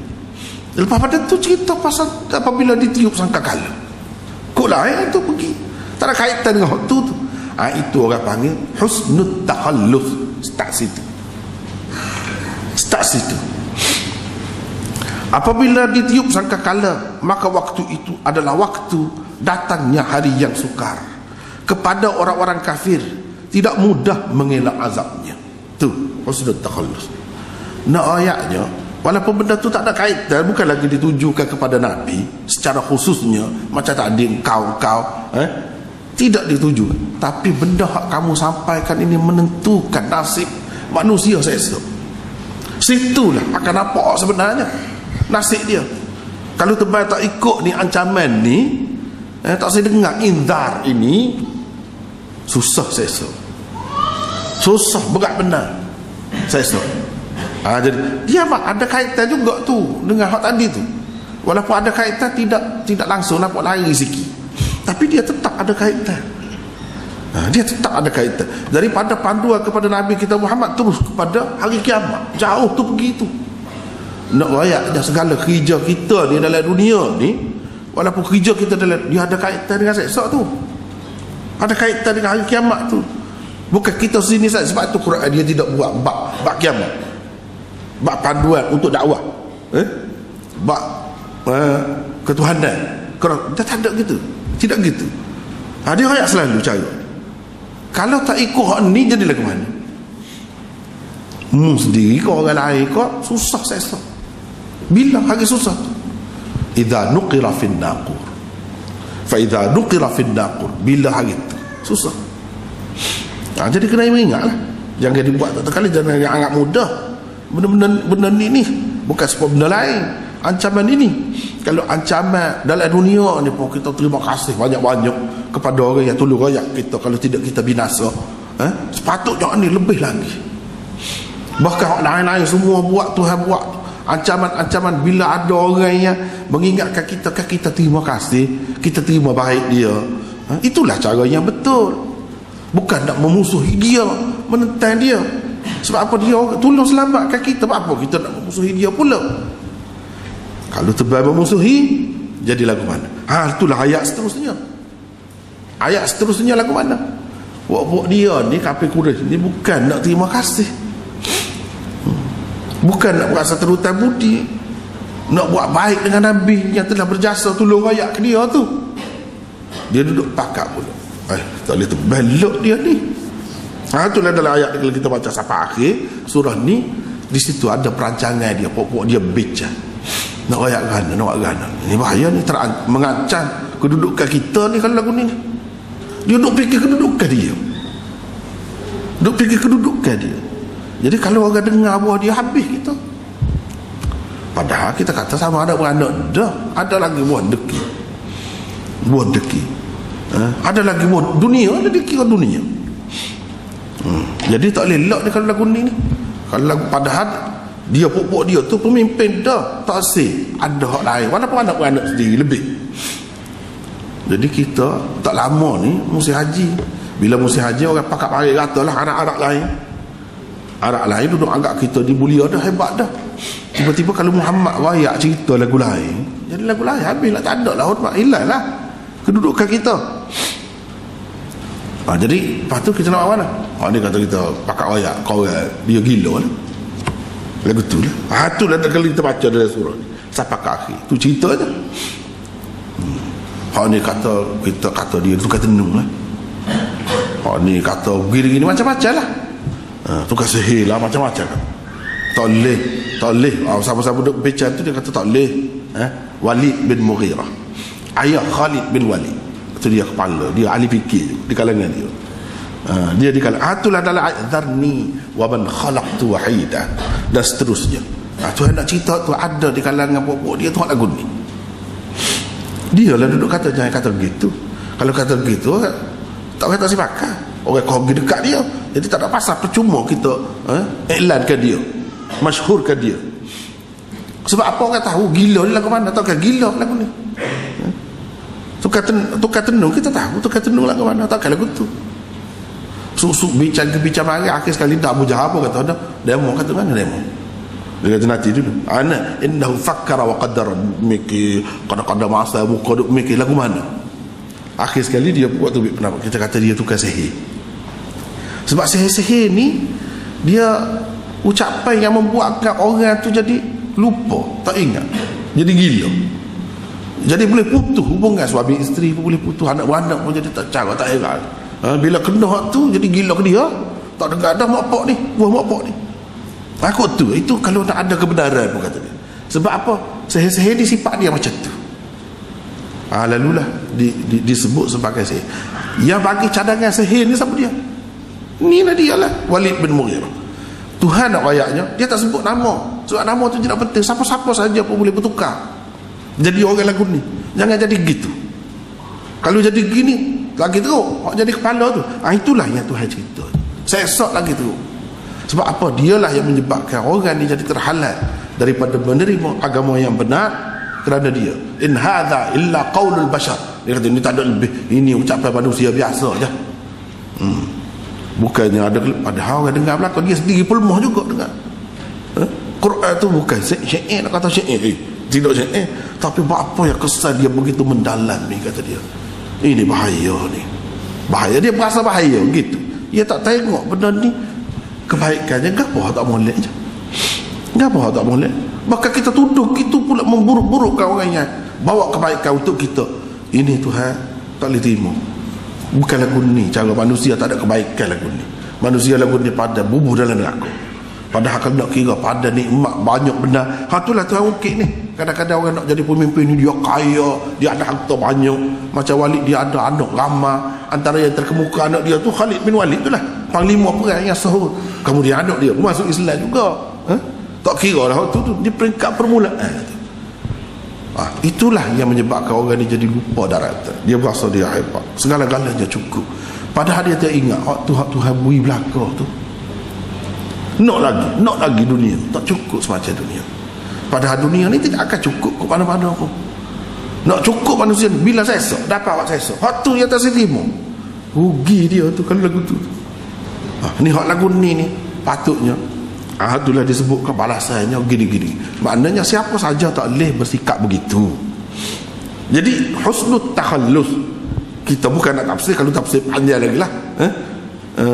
Lepas pada tu cerita pasal apabila ditiup sangkakala. Kok lain tu pergi, tak ada kaitan dengan waktu tu. Itu orang panggil husnul takhalluf. Start situ. Apabila ditiup sangkakala, maka waktu itu adalah waktu datangnya hari yang sukar. Kepada orang-orang kafir tidak mudah mengelak azabnya. Tu husnul takhalluf. Ayatnya, walaupun benda tu tak ada kaitan, bukan lagi ditujukan kepada Nabi secara khususnya macam tadi engkau tidak dituju, tapi benda hak kamu sampaikan ini menentukan nasib manusia seesok. Situlah akan nampak sebenarnya nasib dia. Kalau tebal tak ikut ni ancaman ni, tak saya dengar inzar ini, susah seesok, susah berat benar seesok. Jadi dia ada kaitan juga tu dengan hak tadi tu. Walaupun ada kaitan tidak langsung nampak lari sikit, tapi dia tetap ada kaitan. Dia tetap ada kaitan. Daripada panduan kepada Nabi kita Muhammad terus kepada hari kiamat, jauh tu pergi tu. Nak rayak dah segala kerja kita di dalam dunia ni, walaupun kerja kita dalam, dia ada kaitan dengan esok tu, ada kaitan dengan hari kiamat tu. Bukan kita sini saja. Sebab tu Quran dia tidak buat bab kiamat, bab panduan untuk dakwah, bab ketuhanan. Dia tak ada gitu, tidak gitu. Dia rakyat selalu cara Kalau tak ikut hak ni jadi lagu mana? Sendiri ke orang lain ke susah sesat. Bila lagi susah? Idza nuqira fin naqur. Fa idza nuqira fin naqur, bila hari tu susah. Jadi kena ingatlah. Jangan dibuat tak kali, jangan anggap mudah. Benda ni bukan sebab benda lain. Ancaman ini, kalau ancaman dalam dunia ni pun kita terima kasih banyak-banyak kepada orang yang tolong rakyat kita. Kalau tidak kita binasa, sepatutnya ni lebih lagi. Bahkan orang lain-lain semua buat, Tuhan buat ancaman-ancaman. Bila ada orang yang mengingatkan kita, kan kita terima kasih, kita terima baik dia. Itulah cara yang betul. Bukan nak memusuhi dia, menentang dia. Sebab apa? Dia tolong selamatkan kita. Sebab apa kita nak memusuhi dia pula? Kalau terbaik memusuhi, jadi lagu mana? Itulah ayat seterusnya. Ayat seterusnya lagu mana? Buat dia ni, kafir Quraisy ni bukan nak terima kasih, bukan nak berasa terutan budi, nak buat baik dengan Nabi yang telah berjasa tolong rakyat ke dia tu. Dia duduk pakat pula. Tak boleh terbelok dia ni. Itulah dalam ayat kalau kita baca sampai akhir surah ni, di situ ada perancangan dia, pokok dia bincang. Nak rakyat gana, nak rakyat gana. Ini bahaya ni, mengancam kedudukan kita ni. Kalau lagu ni dia duduk fikir kedudukan dia, duduk fikir kedudukan dia. Jadi kalau orang dengar buah dia, habis kita. Padahal kita kata sama ada beranak dah. Ada lagi buah deki, buah deki. Ada lagi buah dunia, ada deki dunia. Jadi tak boleh elak ni kalau lagu ni. Kalau lagu, padahal dia pokok dia tu pemimpin dah, tak sih ada hak lain, walaupun anak-anak sendiri lebih. Jadi kita tak lama ni musim haji. Bila musim haji orang pakat parik kata lah anak-anak lain, anak lain duduk anggap kita ni mulia dah, hebat dah. Tiba-tiba kalau Muhammad wayak cerita lagu lain, jadi lagu lain habislah, tak ada lah hormat, hilang lah kedudukan kita. Jadi lepas tu kita nak buat mana? Dia kata kita pakat wayak kau dia gila lah, lagu tu lah. Tu lah kalau kita baca dalam surah ni sampai ke akhir tu cerita je. Ni kata, kita kata dia tukar tenung lah. Ni kata gini-gini macam-macam lah. Tukar sihir lah, macam-macam kan. Tak boleh siapa-siapa duduk bicara tu dia kata tak boleh. Walid bin Mughirah, ayah Khalid bin Walid, itu dia kepala, dia ahli fikir di kalangan dia. Dia di kalangan. Itulah dalam ayat Dharni wa man khalaqtu wahida dan seterusnya. Tuhan nak cerita tu ada di kalangan pokok dia tu lagu ni. Dia lah duduk kata jangan kata begitu. Kalau kata begitu tak kata si pakar, orang kau pergi dekat dia. Jadi tak ada pasal, percuma kita iklankan dia, masyhurkan dia. Sebab apa orang tahu gila ni lagu mana? Tahu kan gila lagu ni. Tukar tenung kita tahu, tukar tenung lagu mana? Tak kan lagu tu. Susuk bincang mari akhir sekali tak Abu Jahal apa kata dah demo, kata mana demo. Dia kata nanti dulu. Ana innahu fakkara wa qaddara miki qad masa muqad miki lagu mana? Akhir sekali dia buat tu pendapat. Kita kata dia tukar sihir. Sebab sihir-sihir ni dia ucapan yang membuatkan orang tu jadi lupa, tak ingat, jadi gila. Jadi boleh putus hubungan suami isteri pun boleh putus, anak-anak pun jadi tak cara, tak heran. Bila kena hak tu jadi gila ke dia, tak dengar dah mak pak ni, buah mak pak ni. Aku tu, itu kalau nak ada kebenaran pun kata dia. Sebab apa? Sihir-sihir ni sifat dia macam tu. Lalulah disebut sebagai sihir. Yang bagi cadangan sihir ni siapa dia? Ni lah dia lah, Walid bin Mughirah. Tuhan nak rayaknya, dia tak sebut nama. Sebab nama tu tidak penting, siapa-siapa saja pun boleh bertukar jadi orang lagu ni. Jangan jadi gitu. Kalau jadi gini lagi teruk, jadi kepala tu, itulah yang Tuhan cerita. Sesat lagi teruk. Sebab apa? Dialah yang menyebabkan orang ni jadi terhalang daripada menerima agama yang benar kerana dia. In hadza illa qaulul bashar. Dia kata ini tak ada lebih, ini ucapan manusia biasa je. Bukannya ada, padahal orang dengar belakang dia sendiri pelmah juga dengar. Quran tu bukan syair, nak kata syair, tidak syair, tapi apa yang kesan dia begitu mendalam ni, kata dia. Ini bahaya ni, bahaya. Dia berasa bahaya gitu. Dia tak tengok benda ni kebaikannya, gapo tak molek je, gapo tak molek. Maka kita tuduh itu pula memburuk-burukkan orang yang bawa kebaikan untuk kita. Ini Tuhan tak boleh terima. Bukan lagu ni cara manusia tak ada kebaikan lagu ni. Manusia lagu ni pada bubuh dalam neraka. Padahal kalau nak kira pada nikmat banyak benda. Itulah Tuhan ukit ni. Kadang-kadang orang nak jadi pemimpin ni dia kaya, dia ada harta banyak. Macam Walid dia ada anak ramai. Antara yang terkemuka anak dia tu Khalid bin Walid tu lah, panglima perang yang sahur. Kemudian anak dia masuk Islam juga. Tak kira lah tu di peringkat permulaan. Itulah yang menyebabkan orang ni jadi lupa daratan. Dia berasa dia hebat, segala-galanya cukup. Padahal dia tak ingat Tuhan bui belakang tu. Nak lagi dunia. Tak cukup semacam dunia. Padahal dunia ni tidak akan cukup ke mana-mana pun. Nak cukup manusia ni bila sesok dapat awak sesok. Hak tu yang tak terima. Rugi dia tu kalau lagu tu. Ni hak lagu ni patutnya itulah disebutkan balasannya gini-gini. Maknanya siapa saja tak boleh bersikap begitu. Jadi husnul takhallus, kita bukan nak tafsir, kalau tafsir panjang lagi lah.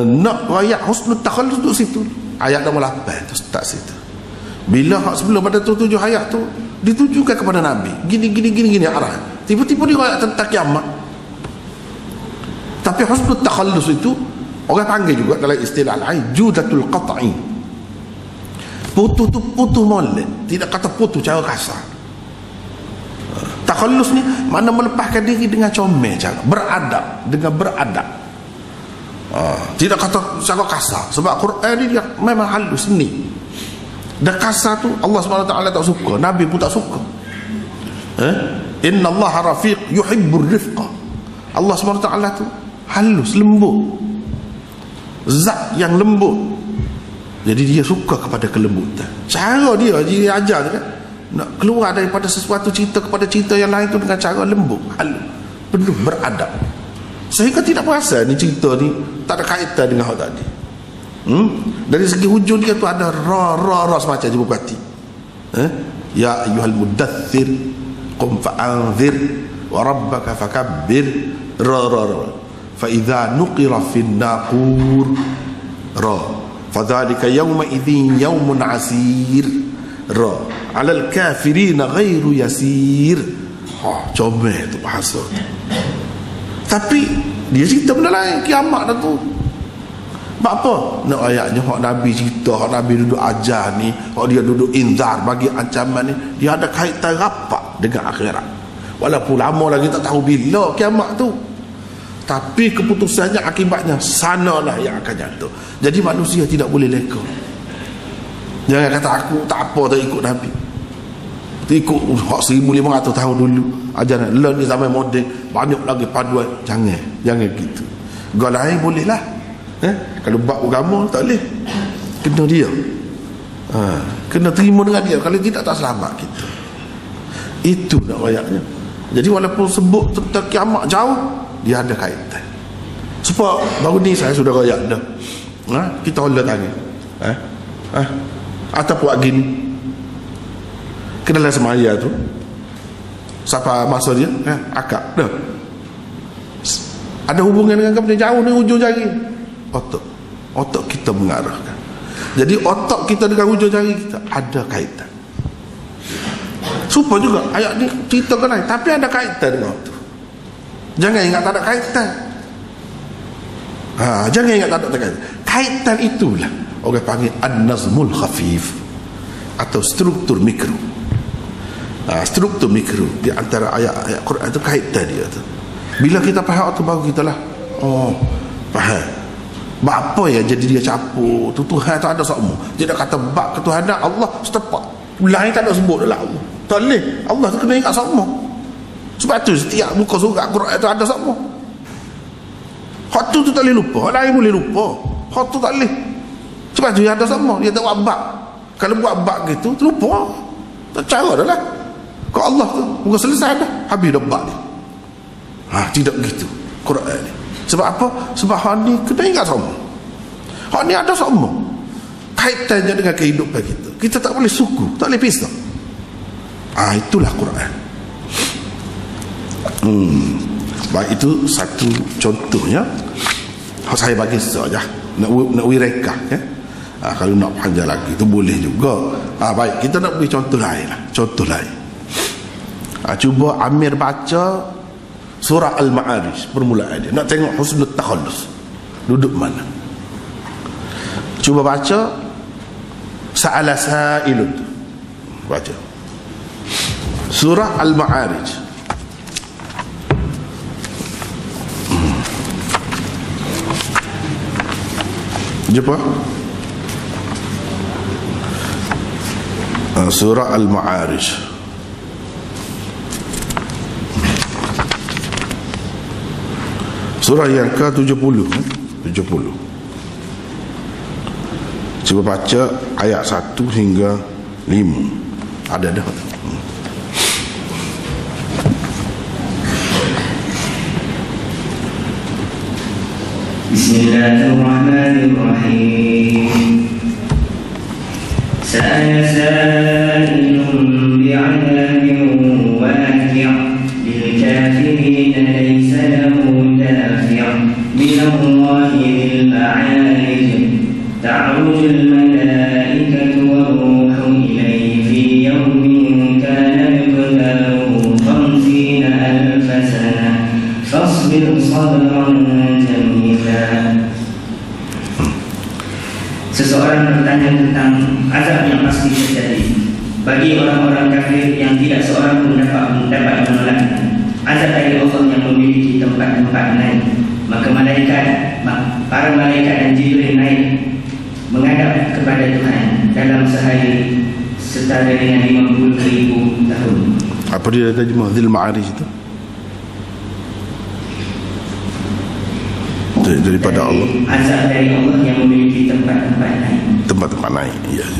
Nak ayat husnul takhallus duduk situ. Ayat nombor 8 tu start situ. Bila hak sebelum pada 7 ayat tu ditujukan kepada Nabi, gini arah. Tiba-tiba dia ayat tentang kiamat. Tapi husnul takhallus itu orang panggil juga dalam istilah lain judatul qat'i. Putus tu putus molek, tidak kata putus cara kasar. Takhallus ni mana melepaskan diri dengan comel cara, beradab, dengan beradab. Tidak kata cara kasar, sebab Quran ni dia memang halus ni. Dan kasar tu Allah SWT tak suka, Nabi pun tak suka. Inna Allah rafiq yuhibbur rifqa. Allah SWT tu halus, lembut, zat yang lembut. Jadi dia suka kepada kelembutan. Cara dia ajar kan, nak keluar daripada sesuatu cerita kepada cerita yang lain tu dengan cara lembut, halus, penuh beradab, sehingga tidak perasan ni cerita ni tak ada kaitan dengan hal tadi. Dari segi hujung dia tu ada ra semacam je berkati. Ya ayyuhal muddathir qum fa'anzir wa rabbaka fakabbir ra fa idza nuqira fin naqur ra fadzalika yawma idzin yawmun asir ra 'alal kafirin ghairu yasir. Comel tu bahasa tu. Tapi dia cerita benda lain, kiamat dah tu. Sebab apa? Nak ayatnya hak Nabi cerita, hak Nabi duduk ajar ni, hak dia duduk inzar bagi ancaman ni, dia ada kaitan rapat dengan akhirat. Walaupun lama lagi tak tahu bila kiamat tu, tapi keputusannya akibatnya sanalah yang akan jatuh. Jadi manusia tidak boleh leka. Jangan kata aku tak apa tak ikut Nabi, ikut 1500 tahun dulu ajaran. Learn ni zaman moden, banyak lagi paduan. Jangan gitu. Gak lain boleh lah. Kalau bab agama tak boleh, kena dia. Kena terima dengan dia. Kalau tidak tak selamat kita. Itu nak ayatnya. Jadi walaupun sebut tentang kiamat jauh, dia ada kaitan. Sebab baru ni saya sudah royak dah. Kita holder tangan. Atau buat gini. Kenalah semaya tu. Siapa masa dia? Akak. Dah. Ada hubungan dengan kamu jauh ni hujung jari. Otak kita mengarahkan. Jadi otak kita dengan hujung jari kita ada kaitan. Supaya juga ayat ni cerita kan lain, tapi ada kaitan dengan tu. Jangan ingat tak ada kaitan. Jangan ingat tak ada kaitan. Kaitan itulah orang panggil an-nazmul khafif atau struktur mikro. Struktur mikro di antara ayat-ayat Quran itu kaitan dia tu. Bila kita faham tu baru kita lah faham. Apa ya jadi dia capur tu Tuhan tak ada semua. Dia dah kata bab ketuhanan Allah setepak. Lain tak ada sebut dalam Allah. Tak boleh. Allah tu kena ingat semua. Sebab tu setiap muka surat Quran tu ada semua. Hak tu tak boleh lupa. Hak lain boleh lupa. Hak tu tak boleh. Sebab tu dia ada semua. Dia tak buat bab. Kalau buat bab gitu terlupa. Tak cara dah lah. Kalau Allah tu bukan selesai dah, habis dah bab dia. Tidak begitu Quran ni. Sebab apa? Sebab hak ni kena ingat semua. Hak ni ada semua kaitannya dengan kehidupan kita. Kita tak boleh suku, tak boleh pisah. Itulah Quran. Baik, itu satu contohnya. Saya bagi saja nak wireka ya. Kalau nak panjang lagi itu boleh juga. Baik, kita nak beri contoh lain lah. Contoh lain. Cuba Amir baca Surah Al-Ma'arij, permulaan dia. Nak tengok husnul takhallus duduk mana. Cuba baca Sa'ala sa'ilun. Baca Surah Al-Ma'arij. Jumpa Surah Al-Ma'arij. Surah yang ke-70. 70. Cuba baca ayat 1 hingga 5. Ada dah. Bismillahirrahmanirrahim. Sa'ala sa'ilun bi'adabin waqi'. للكافرين ليس له دافع من الله ذي المعارج تعرج الملائكة والروح إليه في يوم كان مقداره 50,000 سنة فاصبر صبرا جميلا. Seseorang bertanya tentang azab yang pasti terjadi bagi orang-orang kafir yang tidak seorang pun dapat menolaknya. Azab dari Allah yang memiliki tempat-tempat naik. Maka para malaikat dan Jibril naik menghadap kepada Tuhan dalam sehari setara dengan 50,000 tahun. Apa dia tadi Dzil Ma'arij itu? Daripada Allah. Azab dari Allah yang memiliki tempat-tempat naik. Tempat-tempat naik, iya.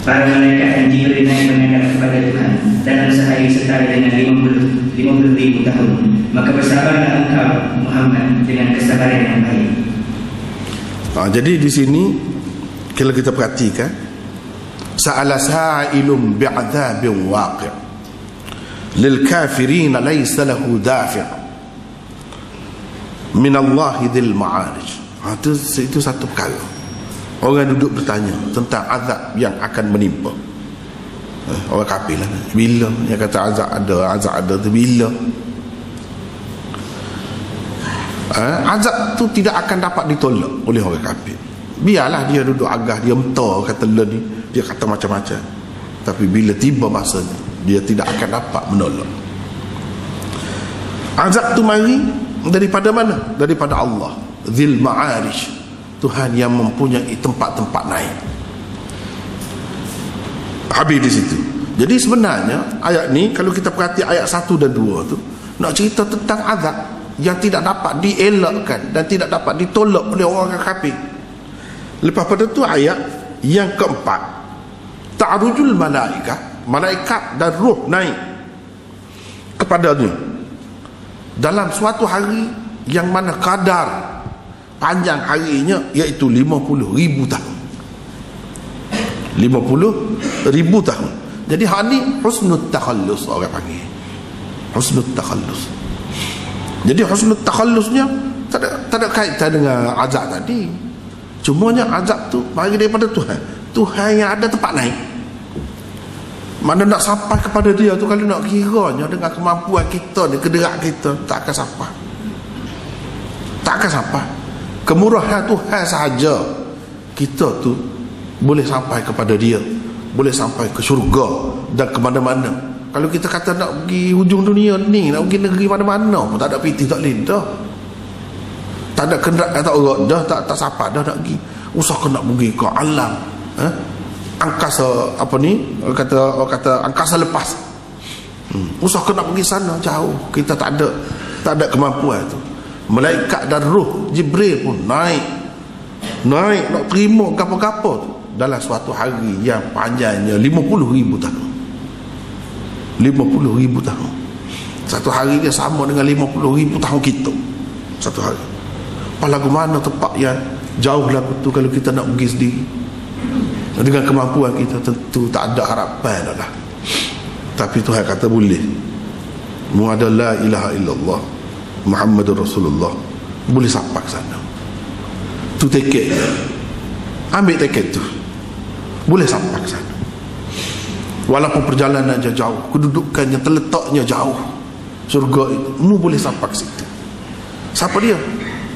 Para malaikat dan Jibril naik menghadap kepada Tuhan dalam sehari setara dengan 50,000 tahun. Maka bersabarlah engkau Muhammad dengan kesabaran yang baik. Jadi di sini kalau kita perhatikan, sa'ala sa'ilun bi'adzabin waqi' lil kafirin laysa lahu dafi' min Allah dzil ma'arij. Itu satu perkara. Orang duduk bertanya tentang azab yang akan menimpa. Orang kafir lah. Bila? Yang kata azab ada tu bila? Azab tu tidak akan dapat ditolak oleh orang kafir. Biarlah dia duduk agah, dia mentah kata ni, dia kata macam-macam. Tapi bila tiba masanya, dia tidak akan dapat menolak. Azab tu mari daripada mana? Daripada Allah Dzil Ma'arij, Tuhan yang mempunyai tempat-tempat naik. Habis di situ. Jadi sebenarnya ayat ni kalau kita perhati ayat 1 dan 2 tu nak cerita tentang azab yang tidak dapat dielakkan dan tidak dapat ditolak oleh orang kafir. Lepas pada tu ayat yang keempat, ta'rujul malaikat dan roh naik kepadanya dalam suatu hari yang mana kadar panjang harinya iaitu 50,000 tahun. 50,000 tahun. Jadi hal ni husnul takhallus orang panggil. Husnul takhallus. Jadi husnul takhallusnya tak ada kaitan dengan azab tadi. Cumanya azab tu bagi daripada Tuhan. Tuhan yang ada tempat naik. Mana nak sampai kepada dia tu, kalau nak kiranya dengan kemampuan kita ni, kederak kita, tak akan sampai. Tak akan sampai. Kemurahan Tuhan sahaja kita tu boleh sampai kepada dia, boleh sampai ke syurga dan ke mana-mana. Kalau kita kata nak pergi hujung dunia ni, nak pergi negeri mana-mana pun tak ada piti, tak boleh dah. Tak ada kenderaan, tak urat dah, tak sapa dah nak pergi. Usaha nak pergi ke alam angkasa, apa ni orang kata angkasa lepas. Usaha nak pergi sana jauh, kita tak ada kemampuan tu. Malaikat dan roh Jibril pun naik nak terima gapo-gapo tu dalam suatu hari yang panjangnya 50,000 tahun. 50,000 tahun. Satu hari dia sama dengan 50,000 tahun kita. Satu hari. Lagu mana tempat yang jauh lagu tu kalau kita nak pergi sendiri. Dengan kemampuan kita tentu tak ada harapan dah. Tapi Tuhan kata boleh. Mu'adha la ilaha illallah Muhammadur Rasulullah, boleh sampai ke sana. Tu tiket dia. Ambil tiket tu, boleh sampai ke sana. Walaupun perjalanannya jauh, kedudukannya terletaknya jauh, Surga itu mu boleh sampai ke situ. Siapa dia?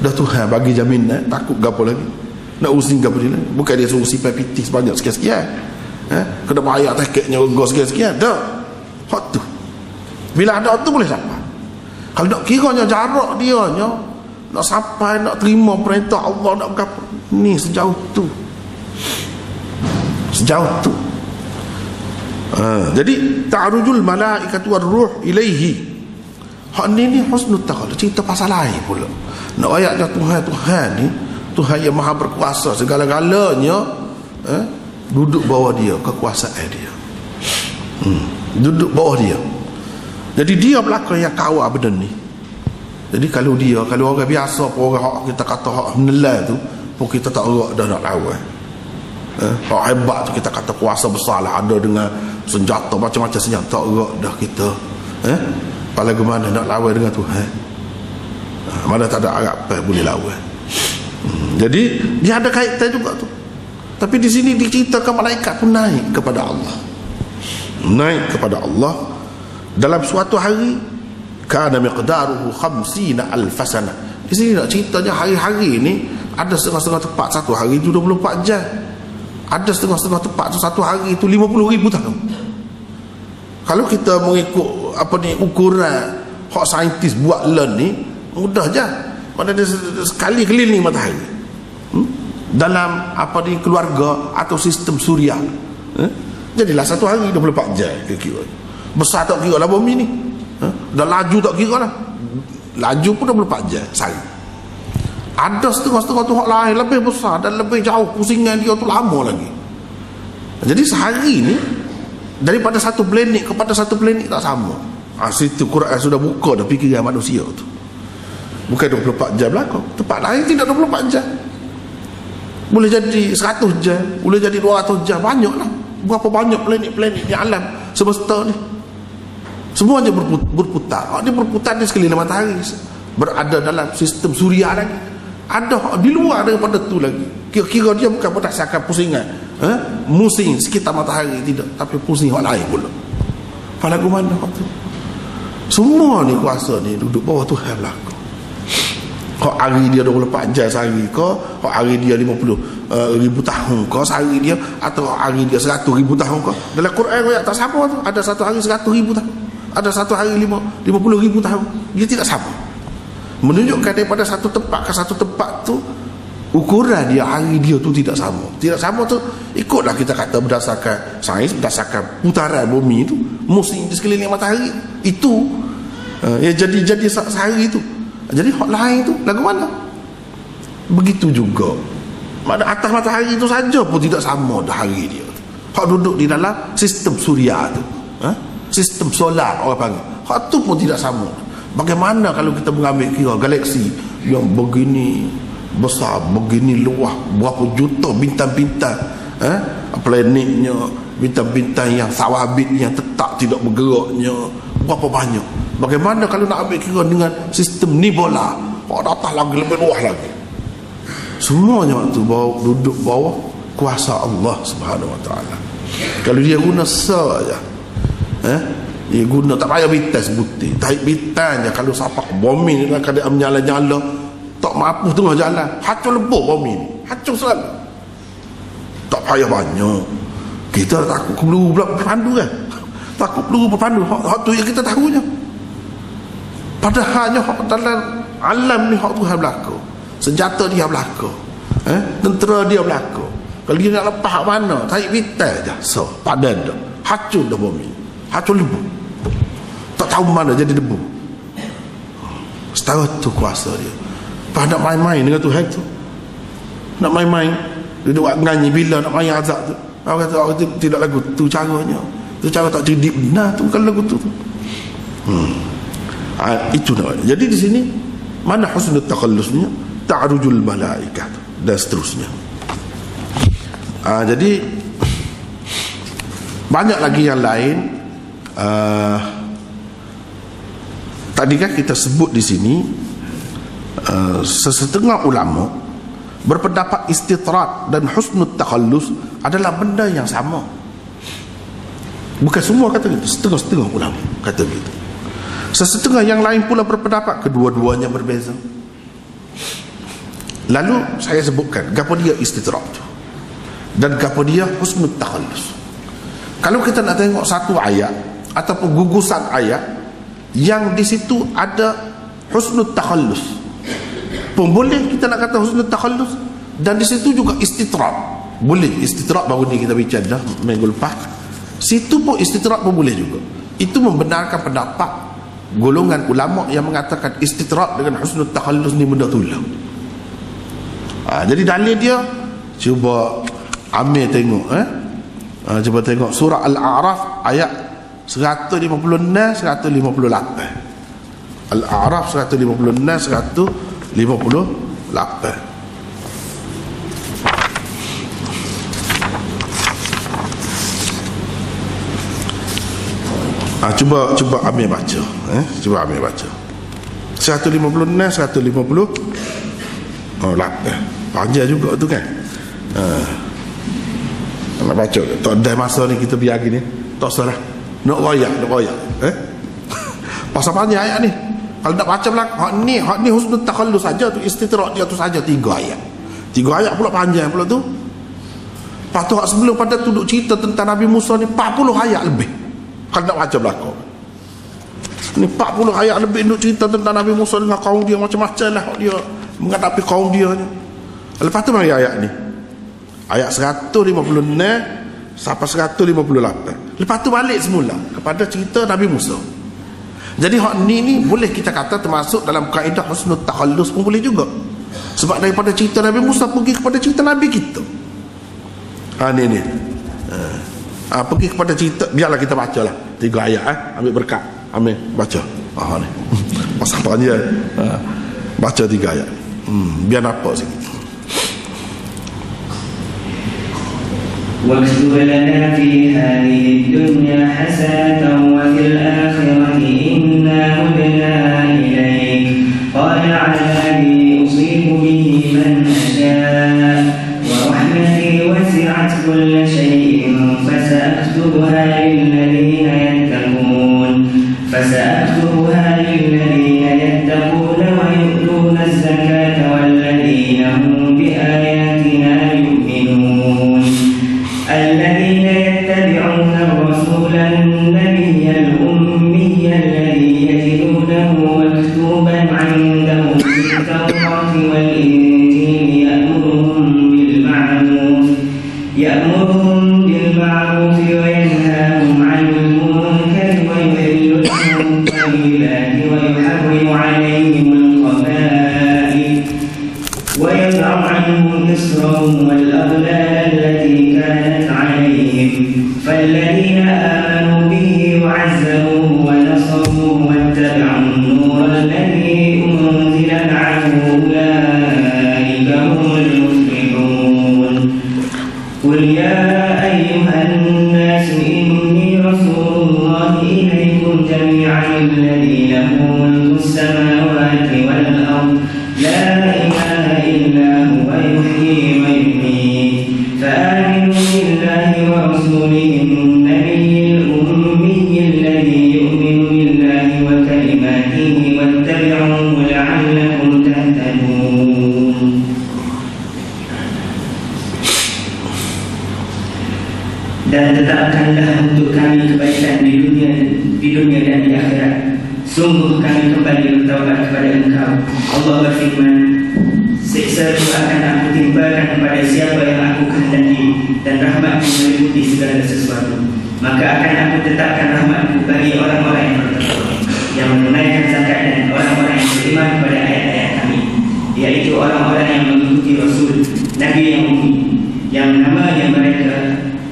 Dah Tuhan bagi jaminan, takut gapo lagi. Nak using gapo dia lagi. Bukan dia suruh sipai piti sebanyak sekian-sekian. Kena bayar tiketnya harga sekian-sekian. Dah. Hak tu. Bila ada tu boleh sampai. Kalau nak kiranya jarak dia nya nak sampai nak terima perintah Allah nak gapo ni sejauh tu. Sejauh tu. Jadi ta'rujul malaikatu war-ruh ilaihi. Hak ni husnul taqallud, cerita pasal lain pula. Nak ayatnya Tuhan ni, Tuhan yang maha berkuasa segala-galanya, duduk bawah dia, kekuasaan dia. Duduk bawah dia. Jadi dia belakang yang kawal benda ni. Jadi kalau orang biasa pun orang hak kita kata hak menelai tu, pun kita tak erak dah nak lawan. Hak hebat tu kita kata kuasa besar lah, ada dengan senjata macam-macam senjata, erak dah kita. Apalagi mana nak lawan dengan Tuhan. Mana tak ada harapan boleh lawan. Jadi dia ada kaitan juga tu. Tapi di sini diceritakan malaikat pun naik kepada Allah. Naik kepada Allah dalam suatu hari, kana miqdaruhu 50,000 sana. Di sini nak ceritanya hari-hari ni ada setengah-setengah tepat satu hari itu 24 jam. Ada setengah-setengah tepat tu satu hari itu 50,000 tahun. Kalau kita mengikut ukuran hak saintis buat learn ni, mudah je. Mana dia sekali keliling matahari. Dalam keluarga atau sistem suria. Jadilah satu hari 24 jam kira-kira. Besar tak kira lah bumi ni. Dah laju tak kira lah. Laju pun 24 jam sehari. Ada setengah-setengah tu hak lain lebih besar dan lebih jauh, pusingan dia tu lama lagi. Jadi sehari ni daripada satu planet kepada satu planet tak sama. Situ Quran sudah buka dah fikiran manusia tu. Bukan 24 jam belakang. Tempat lain tidak 24 jam. Boleh jadi 100 jam, boleh jadi 200 jam. Banyak lah. Berapa banyak planet-planet di alam semesta ni. Semuanya berputar. Dia berputar di sekeliling matahari, berada dalam sistem suria lagi. Ada di luar daripada tu lagi. Kira-kira dia bukan berdasarkan pusingan musim sekitar matahari, tidak, tapi pusing hal lain pula. Palagu mana tu? Semua ni kuasa ni duduk bawah Tuhan belaka. Hak hari dia 24 jam sehari ke, hak hari dia 50,000 tahun ke sehari dia, atau hari dia 100,000 tahun ke. Dalam Quran ayat tak sama tu. Ada satu hari 100,000 tahun, ada satu hari 50,000 tahun. Dia tidak sama. Menunjukkan daripada satu tempat ke satu tempat tu, ukuran dia, hari dia tu tidak sama. Tidak sama tu ikutlah kita kata berdasarkan sains, berdasarkan putaran bumi tu, musim di sekeliling matahari itu jadi sehari itu. Jadi hak lain tu lagu mana? Begitu juga pada atas matahari itu saja pun tidak sama dah hari dia. Hak duduk di dalam sistem suria tu, sistem solar orang panggil, hak tu pun tidak sama. Bagaimana kalau kita mengambil kira galaksi yang begini besar, begini luas, berapa juta bintang-bintang, planetnya, bintang-bintang yang sawabit yang tetap tidak bergeraknya, berapa banyak. Bagaimana kalau nak ambil kira dengan sistem nibola, atas lagi lebih luas lagi. Semuanya waktu duduk bawah kuasa Allah Subhanahu Wa Taala. Kalau dia guna saja, dia guna tak payah bintang sebutir, tarik bintangnya. Kalau sapak bumi ni dalam keadaan menyala-nyala, tak mampu tengah jalan, hacur lebur bumi ni, hacur selalu. Tak payah banyak. Kita takut peluru pula berpandu kan, takut peluru berpandu. Hak tu yang kita tahunya. Padahalnya dalam alam ni hak Tuhan belaka. Senjata dia belaka, tentera dia belaka. Kalau dia nak lepas hak mana, tarik bintang je, so padan dah, hacur dah bumi, hacur lebu, tak tahu mana jadi debu. Setara tu kuasa dia. Pas nak main-main dengan Tuhan tu, nak main-main, dia buat nganyi bila nak main azab tu. Orang kata orang tu tidak lagu tu caranya, tu cara tak cerdik benar tu kalau lagu tu. Itu namanya. Jadi di sini mana husnul takhallusnya, ta'rujul malaikat dan seterusnya. Jadi banyak lagi yang lain. Tadi kan kita sebut di sini sesetengah ulama berpendapat istitrat dan husnul takhallus adalah benda yang sama. Bukan semua kata gitu, setengah-setengah ulama kata gitu. Sesetengah yang lain pula berpendapat kedua-duanya berbeza. Lalu saya sebutkan gapo dia istitraq tu dan gapo dia husnul takhallus. Kalau kita nak tengok satu ayat ataupun gugusan ayat yang di situ ada husnul takhallus, pun boleh kita nak kata husnul takhallus, dan di situ juga istitraq. Boleh istitraq, baru ni kita bincang dah minggu lepas. Situ pun istitraq pun boleh juga. Itu membenarkan pendapat golongan ulama yang mengatakan istitraq dengan husnul takhallus ni benda tulah. Jadi dalil dia, cuba Amir tengok cuba tengok surah Al-A'raf ayat 156 158. Al-A'raf 156 158. Cuba Amir baca. Cuba Amir baca 156 158. Panjang juga tu kan. Nak baca tak ada masa ni, kita biar gini tak salah nak royak pasal panjang ayat ni. Kalau nak baca belakang hak ni husnul takhallus saja tu, istitraq dia tu saja 3 ayat pula panjang pula tu. Lepas tu hak sebelum pada tu duk cerita tentang Nabi Musa ni 40 ayat lebih. Kalau nak baca belakang ni 40 ayat lebih duk cerita tentang Nabi Musa dengan kaum dia, macam-macam lah dia menghadapi kaum dia ni. Lepas tu mari ayat ni, ayat 156 sampai 158. Lepas tu balik semula kepada cerita Nabi Musa. Jadi hak ni boleh kita kata termasuk dalam kaedah husnul takhallus pun boleh juga. Sebab daripada cerita Nabi Musa pergi kepada cerita Nabi kita. Ni pergi kepada cerita, biarlah kita baca lah 3 ayat ambil berkat. Ambil baca. Ni pasal panjang. Baca 3 ayat. Biar nampak sikit. واكتب لنا في هذه الدنيا حسنة وفي الآخرة إنا هدنا إليك قال عذابي أصيب به من أشاء ورحمتي وسعت كل شيء فسأكتبها للذين يتقون ويؤتون الزكاة والذين هم بآياتنا يؤمنون الذين يتبعون الرسول النبي الأمي الذي يجدونه مكتوبا عندهم في التوراة والإنجيل يأمرهم بالمعروف وينهاهم عن المنكر ويحل لهم الطيبات ويحرم عليهم الخبائث ويضع عنهم إصرهم والأغلال التي كانت عليهم فالذين آمنوا به وعزروه ونصروه واتبعوا النور الذي أنزل معه أولئك هم المفلحون قل يا أيها الناس إني رسول الله إليكم جميعا الذي له ملك السماوات والأرض لا إله إلا هو يحيي ويميت فآمنوا بالله ورسوله النبي الأمي الذي يؤمن بالله وكلماته واتبعوه لعلكم تهتدون. Dan tetapkanlah untuk kami kebaikan di dunia dan di akhirat. Sungguh kami kembali bertaubat kepada Engkau. Allah berfirman, siksa itu akan aku timpakan kepada siapa yang aku kehendaki, dan rahmatku meliputi segala sesuatu. Maka akan aku tetapkan rahmatku bagi orang-orang yang bertakwa, yang menunaikan zakat, dan orang-orang yang beriman kepada ayat-ayat kami, yaitu orang-orang yang mengikuti Rasul, Nabi yang ummi, yang namanya mereka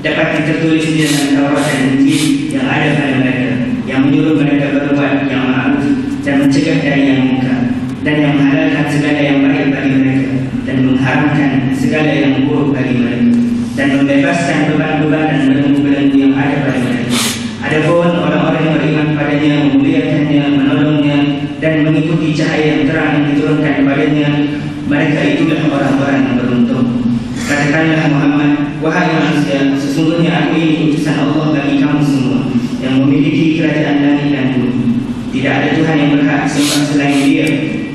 dapat tertulis di dalam Taurat dan Injil yang ada pada mereka, yang menyuruh mereka berbuat yang ma'ruf dan mencegah dari yang munkar, dan yang menghalalkan segala yang baik bagi mereka dan mengharamkan segala yang buruk bagi mereka, dan membebaskan beban-beban dan belenggu-belenggu yang ada pada mereka. Adapun orang-orang yang beriman padanya, memuliakannya, menolongnya, dan mengikuti cahaya yang terang yang diturunkan kepadanya, mereka itulah orang-orang yang beruntung. Katakanlah Muhammad, wahai manusia, sesungguhnya aku ini utusan Allah bagi kamu semua, yang memiliki kerajaan langit dan bumi. Tidak ada menyembah selain dia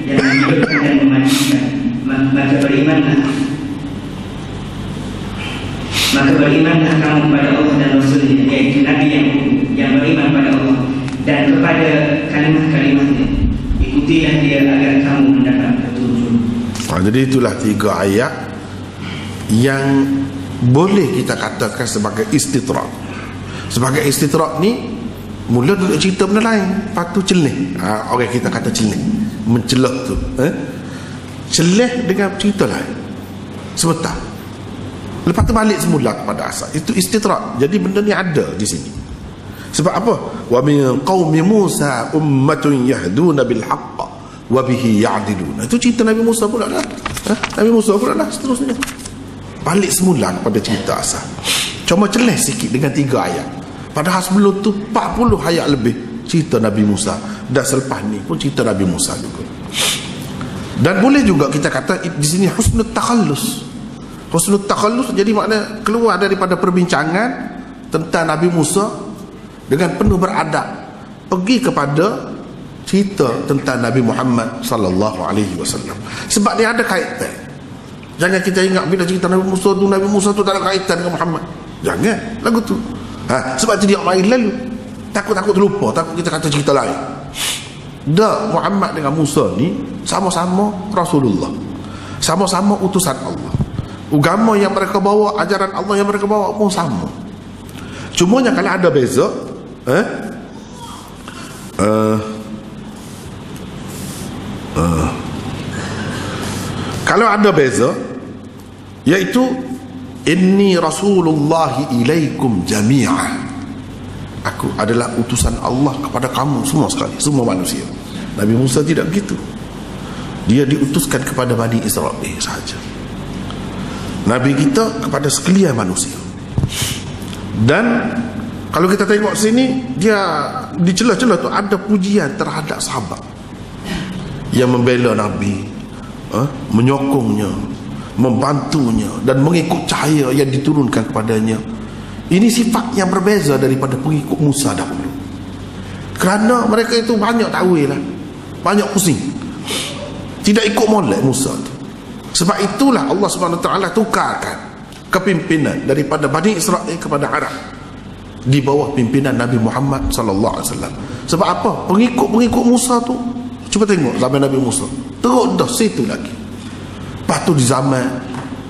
yang menghidupkan dan mematikan, maka berimanlah kamu kepada Allah dan Rasulnya, yaitu Nabi yang beriman pada Allah dan kepada kalimah-kalimahnya. Ikutilah dia agar kamu mendapat petunjuk. Jadi itulah 3 ayat yang boleh kita katakan sebagai istitrak. Sebagai istitrak ni mula duduk cerita benda lain, lepas tu celih. Orang kita kata celih, mencelah tu, celih dengan cerita lain sebentar, lepas tu balik semula kepada asal. Itu istitrak. Jadi benda ni ada di sini. Sebab apa? Wa min qaumi Musa ummatun yahduna bil haqq wa bihi ya'dilun. Itu cerita Nabi Musa pula dah. Nabi Musa pula dah seterusnya. Balik semula kepada cerita asal. Cuma celih sikit dengan 3 ayat. Padahal sebelum tu 40 ayat lebih cerita Nabi Musa, dan selepas ni pun cerita Nabi Musa juga. Dan boleh juga kita kata di sini husnul takhallus. Husnul takhallus jadi makna keluar daripada perbincangan tentang Nabi Musa dengan penuh beradab, pergi kepada cerita tentang Nabi Muhammad sallallahu alaihi wasallam. Sebab dia ada kaitan. Jangan kita ingat bila cerita Nabi Musa tu tak ada kaitan dengan Muhammad. Jangan lagu tu. Sebab tu dia main lalu. Takut terlupa, takut kita kata cerita lain. Dah, Muhammad dengan Musa ni sama-sama Rasulullah, sama-sama utusan Allah. Agama yang mereka bawa, ajaran Allah yang mereka bawa pun sama. Cumanya kalau ada beza, kalau ada beza, iaitu inni rasulullahi ilaikum jami'ah, aku adalah utusan Allah kepada kamu semua sekali, semua manusia. Nabi Musa tidak begitu. Dia diutuskan kepada Bani Israel sahaja. Nabi kita kepada sekalian manusia. Dan kalau kita tengok sini, dia di celah-celah tu ada pujian terhadap sahabat yang membela Nabi, menyokongnya, membantunya dan mengikut cahaya yang diturunkan kepadanya. Ini sifat yang berbeza daripada pengikut Musa dahulu. Kerana mereka itu banyak takwil lah, banyak pusing, tidak ikut molek Musa tu. Sebab itulah Allah Subhanahu Wa Taala tukarkan kepimpinan daripada Bani Israel kepada Arab di bawah pimpinan Nabi Muhammad sallallahu alaihi wasallam. Sebab apa? Pengikut Musa tu, cuba tengok zaman Nabi Musa, teruk dah situ lagi. Lepas tu di zaman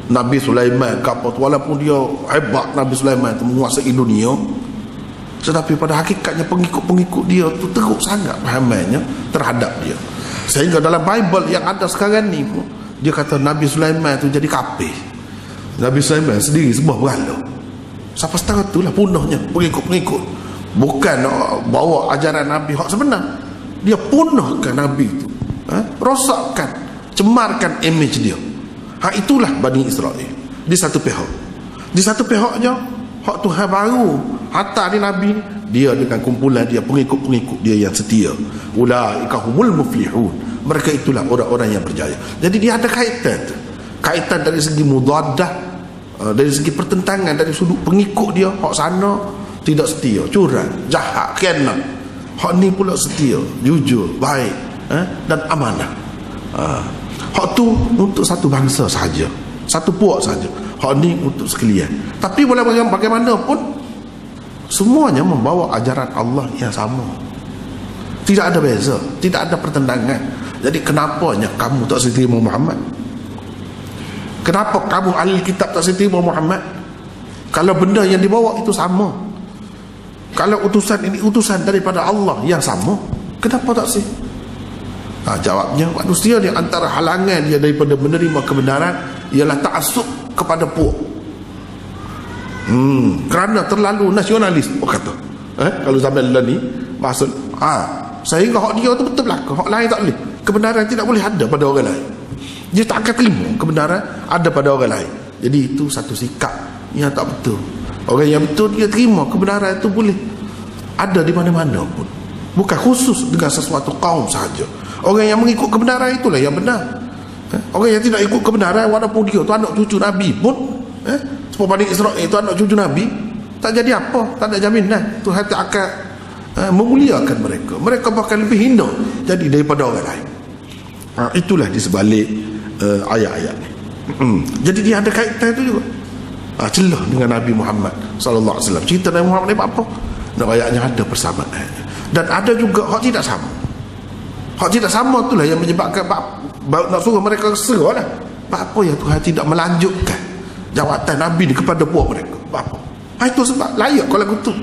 Nabi Sulaiman kapal tu, walaupun dia hebat Nabi Sulaiman tu menguasai dunia, tetapi pada hakikatnya pengikut dia tu teruk sangat pahamannya terhadap dia. Sehingga dalam Bible yang ada sekarang ni pun, dia kata Nabi Sulaiman tu jadi kafir. Nabi Sulaiman sendiri sebuah berhala. Sampai setara tu lah punahnya pengikut-pengikut. Bukan bawa ajaran Nabi hak sebenar, dia punahkan Nabi tu, rosakkan, cemarkan image dia. Itulah Bani Israel di satu pihak. Di satu pihaknya hak Tuhan baru hantar ni Nabi ni, dia dengan kumpulan dia, pengikut-pengikut dia yang setia. Ulaika humul muflihun, mereka itulah orang-orang yang berjaya. Jadi dia ada kaitan dari segi mudadah, dari segi pertentangan, dari sudut pengikut dia. Hak sana tidak setia, curang, jahat, khianat. Hak ni pula setia, jujur, baik, dan amanah. Hak tu untuk satu bangsa sahaja, satu puak sahaja. Hak ni untuk sekalian. Tapi bagaimanapun, semuanya membawa ajaran Allah yang sama. Tidak ada beza, tidak ada pertentangan. Jadi kenapanya kamu tak seterima Muhammad? Kenapa kamu ahli kitab tak seterima Muhammad? Kalau benda yang dibawa itu sama, kalau utusan ini utusan daripada Allah yang sama, kenapa tak sih? Jawabnya, manusia ni antara halangan dia daripada menerima kebenaran ialah ta'assub kepada puak. Kerana terlalu nasionalis, kata. Kalau zaman ni maksud sehingga hak dia tu betul belaka, hak lain tak boleh. Kebenaran tidak boleh ada pada orang lain. Dia tak akan terima kebenaran ada pada orang lain. Jadi itu satu sikap yang tak betul. Orang yang betul dia terima kebenaran itu boleh ada di mana-mana pun, bukan khusus dengan sesuatu kaum sahaja. Orang yang mengikut kebenaran itulah yang benar. Orang yang tidak ikut kebenaran, walaupun dia tu anak cucu Nabi pun, sebab Bani Israel itu anak cucu Nabi, tak jadi apa, tak ada jaminan Tuhan tak akan memuliakan mereka. Mereka bahkan lebih hina jadi daripada orang lain. Itulah di sebalik ayat-ayat ni. Jadi dia ada kaitan itu juga. Celah dengan Nabi Muhammad sallallahu alaihi wasallam. Cerita Nabi Muhammad ni apa? Dan ayatnya ada persamaan. Dan ada juga hak tidak sama. Hak tidak sama itulah yang menyebabkan nak suruh mereka serah lah. Apa yang Tuhan tidak melanjutkan jawatan Nabi ni kepada buah mereka? Apa? Itu sebab layak kalau gitu.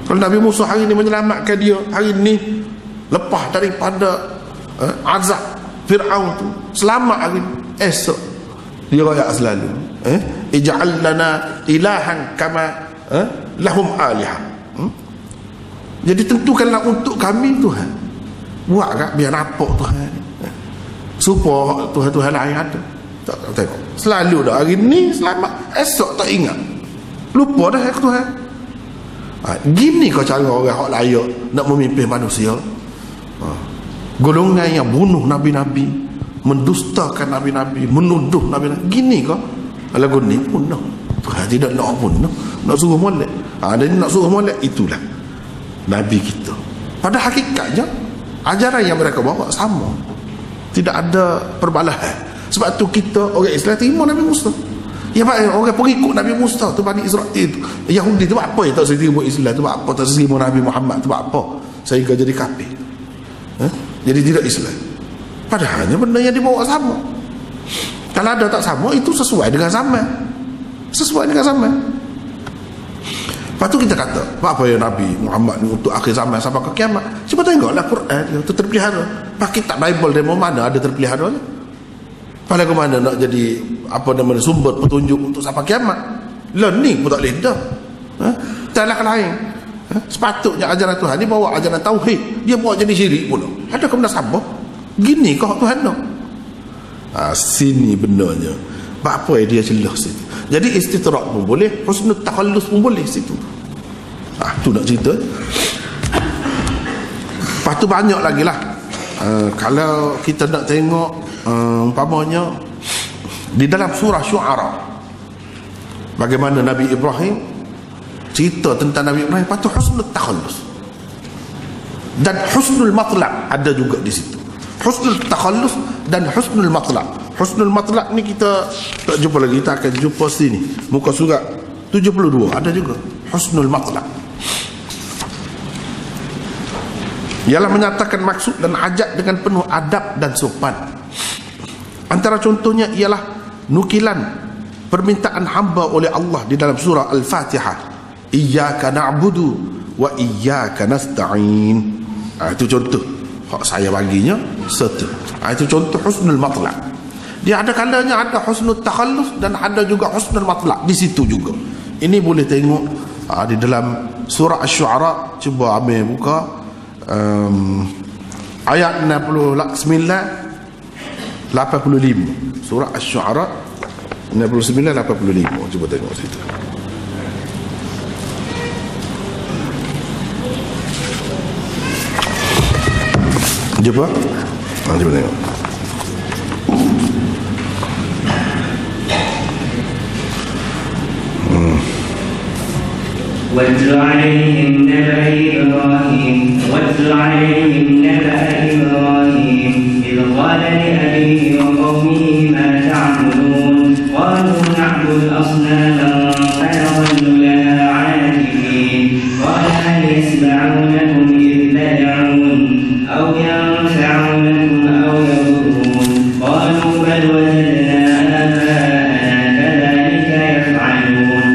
Kalau Nabi Musa hari ni menyelamatkan dia, hari ni lepas daripada azab Fir'aun tu, selamat hari ni, esok dia royak selalu ij'al lana ilahan kama lahum alihah. Jadi tentukanlah untuk kami Tuhan, buat kat biar nampak Tuhan, supaya Tuhan-Tuhan lain ada. Tak tengok selalu dah hari ni selamat, esok tak ingat, lupa dah Tuhan. Gini kau cara orang hak layak nak memimpin manusia. Golongan yang bunuh nabi-nabi, mendustakan nabi-nabi, menuduh nabi-nabi, gini kau lagu ni bunuh. Tuhan tidak nak bunuh, nak suruh molek. Dan nak suruh molek itulah nabi kita. Pada hakikatnya ajaran yang mereka bawa sama, tidak ada perbalahan. Sebab tu kita orang Islam terima Nabi Musa. Ya pak, orang pengikut Nabi Musa tu, Bani Israel tu, Yahudi tu, apa yang tak terima Islam tu, apa tak terima Nabi Muhammad tu, apa sehingga jadi kafir, jadi tidak Islam. Padahalnya benda yang dibawa sama. Kalau ada tak sama, itu sesuai dengan zaman, sesuai dengan zaman. Lepas tu kita kata, apa yang Nabi Muhammad ni untuk akhir zaman sampai ke kiamat? Cuba tengoklah Quran itu terpelihara. Pak kitab Bible demo mana ada terpeliharanya? Pada ke mana nak jadi apa namanya sumber petunjuk untuk sampai kiamat? Learning pun tak boleh dah. Tak ada lain. Sepatutnya ajaran Tuhan ni bawa ajaran tauhid, dia bawa jadi syirik pula. Ada ke benda sama? Gini kau Tuhan nak? Sini benarnya. Apa yang dia celah situ. Jadi istitrak pun boleh, husnul takhallus pun boleh situ. Tu nak cerita. Lepas tu banyak lagi lah. Kalau kita nak tengok umpamanya di dalam surah Syu'ara, bagaimana Nabi Ibrahim, cerita tentang Nabi Ibrahim. Lepas tu husnul takhallus dan husnul matlaq ada juga di situ. Husnul takhallus dan husnul matlaq. Husnul matlaq ni kita tak jumpa lagi, kita akan jumpa sini muka surat 72 ada juga husnul matlaq. Ialah menyatakan maksud dan hajat dengan penuh adab dan sopan. Antara contohnya ialah nukilan permintaan hamba oleh Allah di dalam surah Al-Fatihah, iyyaka na'budu wa iyyaka nasta'in. Itu contoh hak saya baginya satu. Itu contoh husnul matlaq. Dia ada kalanya ada husnul takhallus dan ada juga husnul matlaq di situ juga. Ini boleh tengok di dalam surah Asy-Syu'ara. Cuba ambil buka ayat 69 85. Surah Asy-Syu'ara 69 85. Cuba tengok situ. Jumpa? Cuba tengok. واتل عليهم نبأ إبراهيم إذ قال لأبيه وقومه ما تعبدون قالوا نعبد أصناما فنظل لها عاكفين قال هل يسمعونكم إذ تدعون أو ينفعونكم أو يضرون قالوا بل وجدنا آباءنا كذلك يفعلون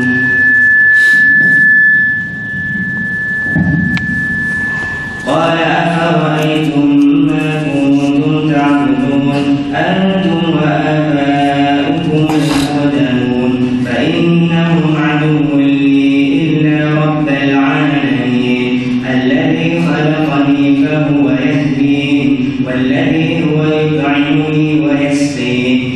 قال أفرأيتم ما كنتم تعبدون أنتم وآباؤكم الأقدمون فإنهم عدو لي إلا رب العالمين الذي خلقني فهو يهدين والذي هو يطعمني ويسقين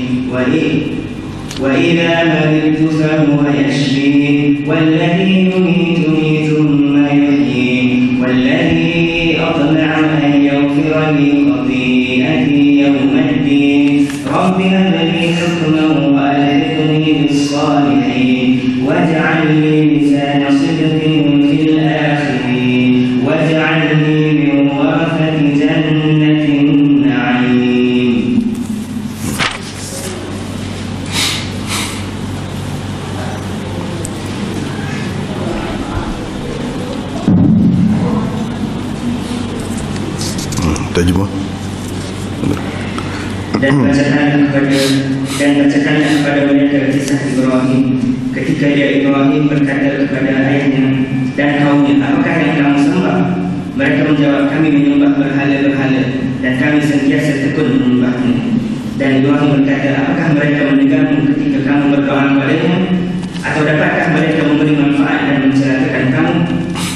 وإذا مرضت فهو يشفين والذي يميتني ثم يحيين والذي أطمع أن يغفر لي خطيئتي يوم الدين رب هب لي حكما وألحقني بالصالحين واجعل لي لسان صدق في الآخرين terjemah. Dan bacakanlah kepada mereka kisah Ibrahim ketika Ibrahim berkata kepada ayahnya dan kaumnya, apakah yang kamu sembah? Mereka menjawab, kami menyembah berhala-berhala dan kami sentiasa tekun menyembahnya. Dan Ibrahim berkata, apakah mereka mendengarmu ketika kamu berdoa kepadanya? Atau dapatkah mereka memberi manfaat dan mencelakakan kamu?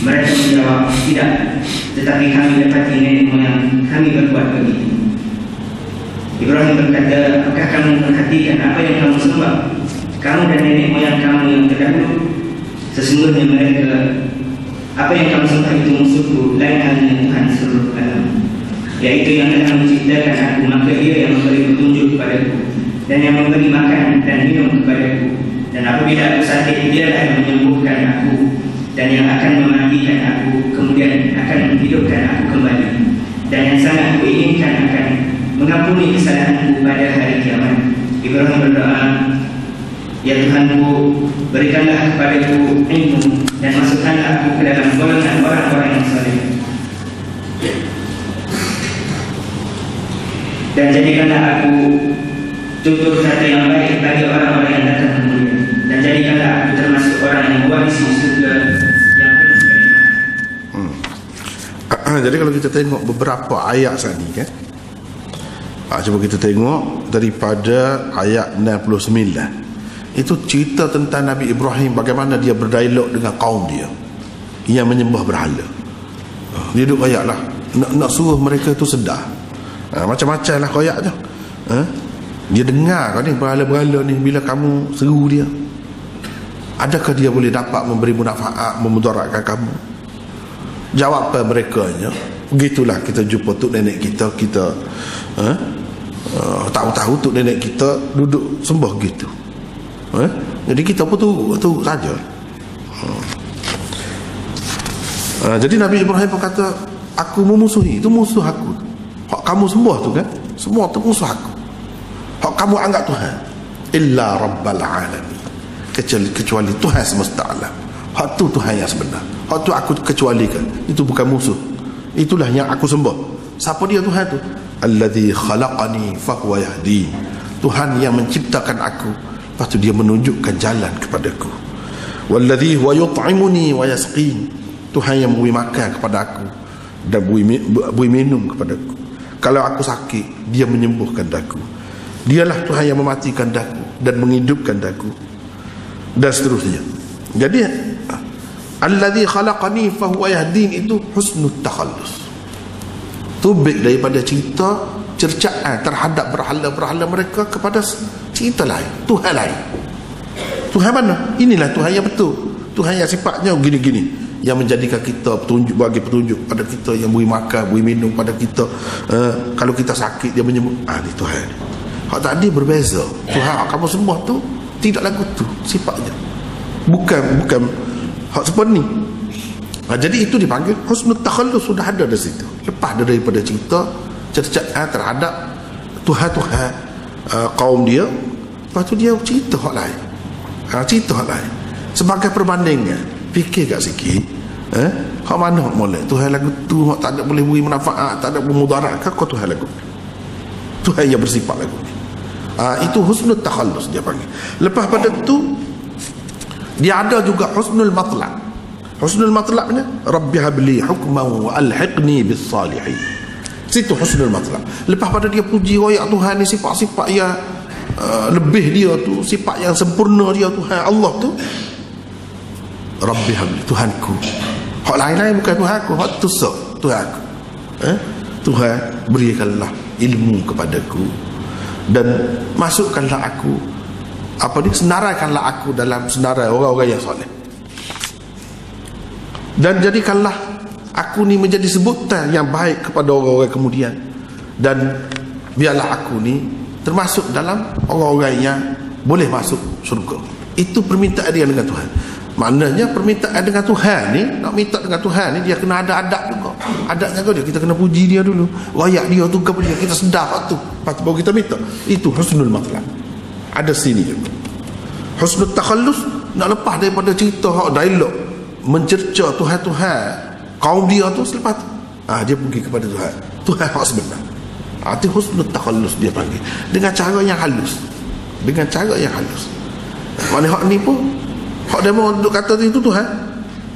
Mereka menjawab, tidak, tetapi kami dapati nenek moyang kami berbuat begitu. Ibrahim berkata, apakah kamu perhatikan apa yang kamu sembah? Kamu dan nenek moyang kamu yang terdahulu. Sesungguhnya mereka, apa yang kamu sembah itu musuhku, lain halnya Tuhan seluruh alam, yaitu yang telah menciptakan aku, maka dia yang memberi petunjuk kepadaku dan yang memberi makan dan minum kepadaku. Dan apabila aku sakit, dialah yang menyembuhkan aku dan yang akan mematikan aku, kemudian akan menghidupkan aku kembali. Dan yang sangat aku inginkan akan mengampuni kesalahanku pada hari kiamat. Ibrahim berdoa, ya Tuhanku, berikanlah kepadaku ilmu dan masukkanlah aku ke dalam golongan orang-orang yang saleh. Dan jadikanlah aku contoh kata yang baik bagi orang-orang yang datang kemudian. Dan jadikanlah aku termasuk orang yang mewarisi surga yang penuh kenikmatan. Jadi kalau kita tengok beberapa ayat tadi kan, cuba kita tengok daripada ayat 69. Itu cerita tentang Nabi Ibrahim, bagaimana dia berdialog dengan kaum dia yang menyembah berhala. Dia duduk ayat lah, nak suruh mereka tu sedar. Macam-macam lah koyak tu. Dia dengar kan ni berhala-berhala ni, bila kamu seru dia, adakah dia boleh dapat memberi manfaat, memudaratkan kamu? Jawapan mereka nya, begitulah kita jumpa tok nenek kita, tahu-tahu tok nenek kita duduk sembah gitu. Jadi kita pun tu saja. Jadi Nabi Ibrahim pun kata, aku memusuhi, itu musuh aku. Hak kamu sembah tu kan, semua tu musuh aku. Hak kamu anggap Tuhan, illa rabbal alamin, kecuali Tuhan semesta alam. Hak tu Tuhan yang sebenar, hak tu aku kecualikan. Itu bukan musuh, itulah yang aku sembah. Siapa dia Tuhan tu? Alladzi khalaqani fahuwa yahdi, Tuhan yang menciptakan aku, lepas tu dia menunjukkan jalan kepadaku. Walladzi huwa yut'imuni wa yasqin, Tuhan yang memberi makan kepada aku dan beri minum kepadaku. Kalau aku sakit, dia menyembuhkan daku. Dialah Tuhan yang mematikan daku dan menghidupkan daku, dan seterusnya. Jadi alladzi khalaqani fahuwa yahdin itu husnul takhallus, tubik daripada cerita cercaan terhadap berhala-berhala mereka kepada cerita lain, Tuhan lain. Tuhan mana? Inilah Tuhan yang betul, Tuhan yang sifatnya gini-gini, yang menjadikan kita petunjuk, bagi petunjuk pada kita, yang beri makan, beri minum pada kita. Kalau kita sakit, dia menyembuh. Ini Tuhan. Hak tadi berbeza. Tuhan kamu sembah tu tidak lagu tu sifatnya, bukan hak seperti ni. Jadi itu dipanggil husnul takhallus, sudah ada di situ, lepas daripada cerita cercaan terhadap Tuhan kaum dia. Lepas tu dia cerita hak lain, cerita hak lain sebagai perbandingan. Fikir kat sikit, hak mana hak molek Tuhan lagu tu, hak tak ada boleh beri manfaat, tak ada bermudarat, kau Tuhan lagu, Tuhan yang bersifat lagu. Itu husnul takhallus dia panggil. Lepas pada tu dia ada juga husnul matlab. Husnul matlabnya, Rabbi habli hukman wa alhiqni bis salihin. Situ husnul matlab. Lepas pada dia puji royak Tuhan ni, sifat-sifat yang lebih dia tu, sifat yang sempurna dia Tuhan Allah tu. Rabbi habli, Tuhanku. Hak lain-lain bukan Tuhanku, hak tu Tuhanku. Tuhan berikanlah ilmu kepadaku dan masukkanlah aku, senaraikanlah aku dalam senarai orang-orang yang soleh, dan jadikanlah aku ni menjadi sebutan yang baik kepada orang-orang kemudian, dan biarlah aku ni termasuk dalam orang-orang yang boleh masuk syurga. Itu permintaan dia dengan Tuhan. Maknanya permintaan dengan Tuhan ni, nak minta dengan Tuhan ni, dia kena ada adab juga. Adabnya dia, kita kena puji dia dulu, rakyat dia tu kepada dia, kita sedar tu, lepas baru kita minta. Itu husnul matlab. Ada sini juga husnul takhallus, nak lepas daripada cerita hak dialog mencerca Tuhan-Tuhan kaum dia tu, selepas tu dia pergi kepada Tuhan. Tuhan hak sebenar. Itu husnul takhallus dia panggil, dengan cara yang halus. Dengan cara yang halus. Mana hak ni pun, hak dia mau duk kata itu Tuhan,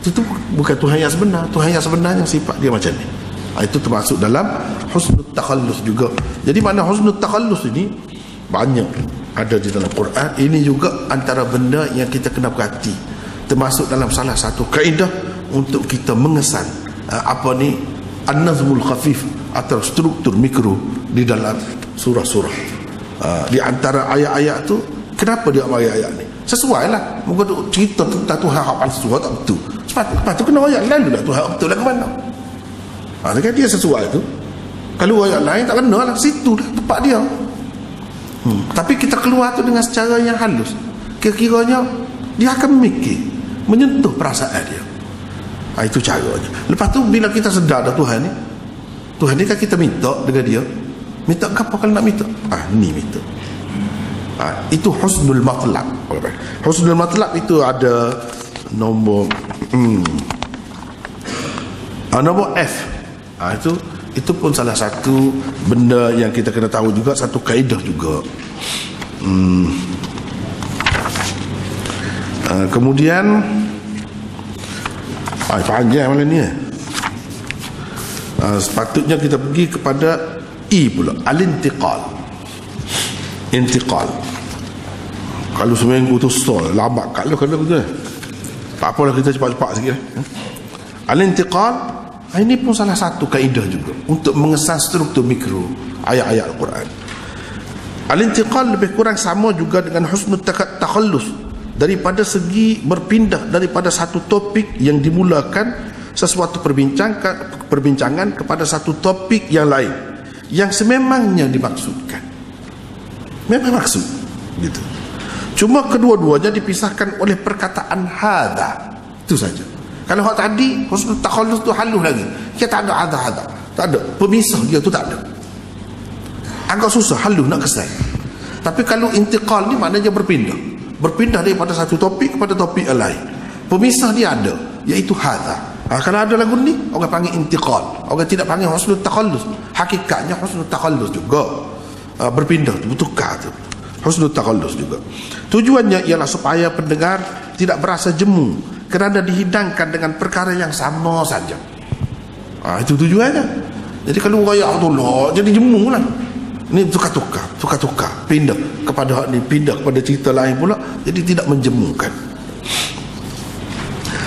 itu bukan Tuhan yang sebenar. Tuhan yang sebenarnya sifat dia macam ni. Itu termasuk dalam husnul takhallus juga. Jadi mana husnul takhallus ini banyak ada di dalam Quran. Ini juga antara benda yang kita kena perhati, termasuk dalam salah satu kaedah untuk kita mengesan an-nazmul khafif atau struktur mikro di dalam surah-surah. Di antara ayat-ayat tu, kenapa dia ambil ayat ni? Sesuai lah. Muka tu cerita tentang Tuhan hak palsu tak betul. Lepas tu kena ayat lain dah Tuhan betul lah ke mana? Kan dia sesuai tu. Kalau ayat lain tak kena lah, situ dah tempat dia. Tapi kita keluar tu dengan secara yang halus. Kira-kiranya dia akan memikir, menyentuh perasaan dia. Itu caranya. Lepas tu bila kita sedar dah Tuhan ni kan kita minta dengan dia. Minta apa kalau nak minta? Ni minta. Itu husnul matlab. Husnul matlab itu ada nombor nombor F. Itu pun salah satu benda yang kita kena tahu juga, satu kaedah juga. Kemudian panjang malam ni. Sepatutnya kita pergi kepada I pula, al-intiqal. Intiqal. Kalau seminggu tu stall lambat kalau betul. Tak apalah, kita cepat-cepat sikit. Al-intiqal ini pun salah satu kaedah juga untuk mengesan struktur mikro ayat-ayat Al-Quran. Al-intiqal lebih kurang sama juga dengan husnul takhallus, daripada segi berpindah daripada satu topik yang dimulakan sesuatu perbincangan kepada satu topik yang lain yang sememangnya dimaksudkan. Memang maksud gitu. Cuma kedua-duanya dipisahkan oleh perkataan hadza. Itu saja. Kalau hak tadi husnul takhallus tu halus lagi. Kita tak ada hadza. Tak ada. Pemisah dia tu tak ada. Agak susah halus nak kesan. Tapi kalau intiqal ni maknanya berpindah. Berpindah daripada satu topik kepada topik yang lain. Pemisah dia ada, iaitu hadza. Kalau ada lagu ni orang panggil intiqal. Orang tidak panggil husnul takhallus. Hakikatnya husnul takhallus juga. Berpindah, bertukar tu. Husnul takhallus juga. Tujuannya ialah supaya pendengar tidak berasa jemu kerana dihidangkan dengan perkara yang sama saja. Itu tujuannya. Jadi kalau orang Allah jadi jemu lah. Ini tukar-tukar, pindah kepada hak ni, pindah kepada cerita lain pula, jadi tidak menjemukan.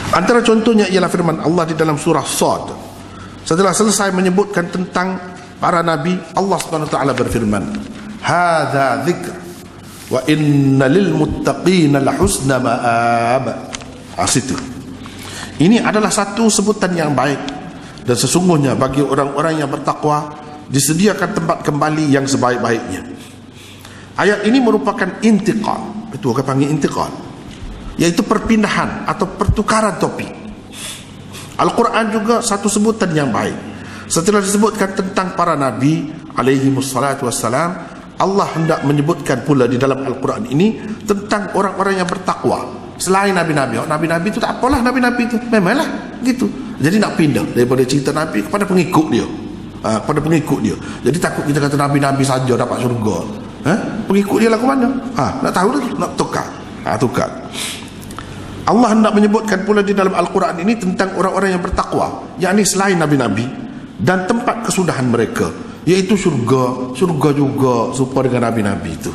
Antara contohnya ialah firman Allah di dalam surah Sad. Setelah selesai menyebutkan tentang para nabi, Allah SWT berfirman, hadza dzikr wa inna lil muttaqina la husna ma'ab. Situ. Ini adalah satu sebutan yang baik, dan sesungguhnya bagi orang-orang yang bertakwa disediakan tempat kembali yang sebaik-baiknya. Ayat ini merupakan intiqal. Itu orang panggil intiqal, iaitu perpindahan atau pertukaran topik. Al-Quran juga satu sebutan yang baik. Setelah disebutkan tentang para nabi alaihi wassalatu wassalam, Allah hendak menyebutkan pula di dalam Al-Quran ini tentang orang-orang yang bertakwa selain nabi-nabi. Nabi-nabi itu tak apalah, nabi-nabi itu memanglah gitu. Jadi nak pindah daripada cerita nabi kepada pengikut dia. Pada pengikut dia. Jadi takut kita kata nabi-nabi saja dapat syurga. Pengikut dia lah ke mana? Nak tahu lah, nak tukar. Tukar. Allah hendak menyebutkan pula di dalam Al-Quran ini tentang orang-orang yang bertakwa, yakni selain nabi-nabi, dan tempat kesudahan mereka, iaitu syurga. Syurga juga serupa dengan nabi-nabi itu.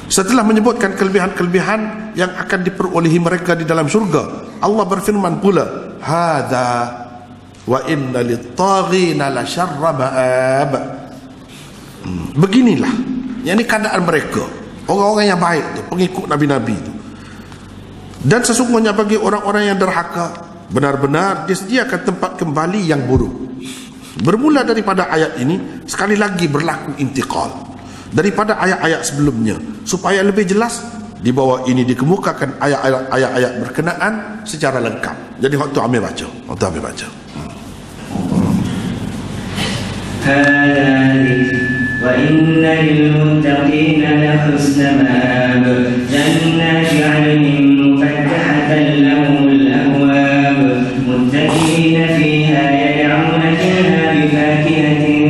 Setelah menyebutkan kelebihan-kelebihan yang akan diperolehi mereka di dalam syurga, Allah berfirman pula, hadza wa inna lit-taghina la syarra ma'ab. Beginilah, yakni keadaan mereka, orang-orang yang baik tu, pengikut nabi-nabi itu. Dan sesungguhnya bagi orang-orang yang derhaka, benar-benar disediakan tempat kembali yang buruk. Bermula daripada ayat ini, sekali lagi berlaku intiqal daripada ayat-ayat sebelumnya, supaya lebih jelas di bawah ini dikemukakan ayat-ayat berkenaan secara lengkap. Jadi waktu ambil baca, wa inna lil muttaqina la husna ma'ab jannati 'adnin mufattahatan lahumul abwab muttaqina fiha yad'una fiha bi fakihatin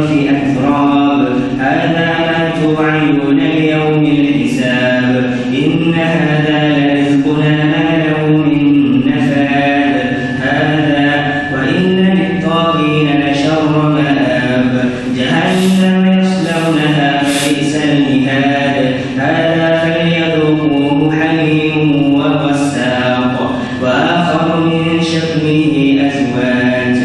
في أتراب هذا ما توعدون ليوم الحساب إن هذا لرزقنا ما له من نفاد هذا وإن للطاغين لشر مآب جهنم يصلونها فبئس المهاد هذا فليذوقوه حميم وغساق وآخر من شكله أزواج.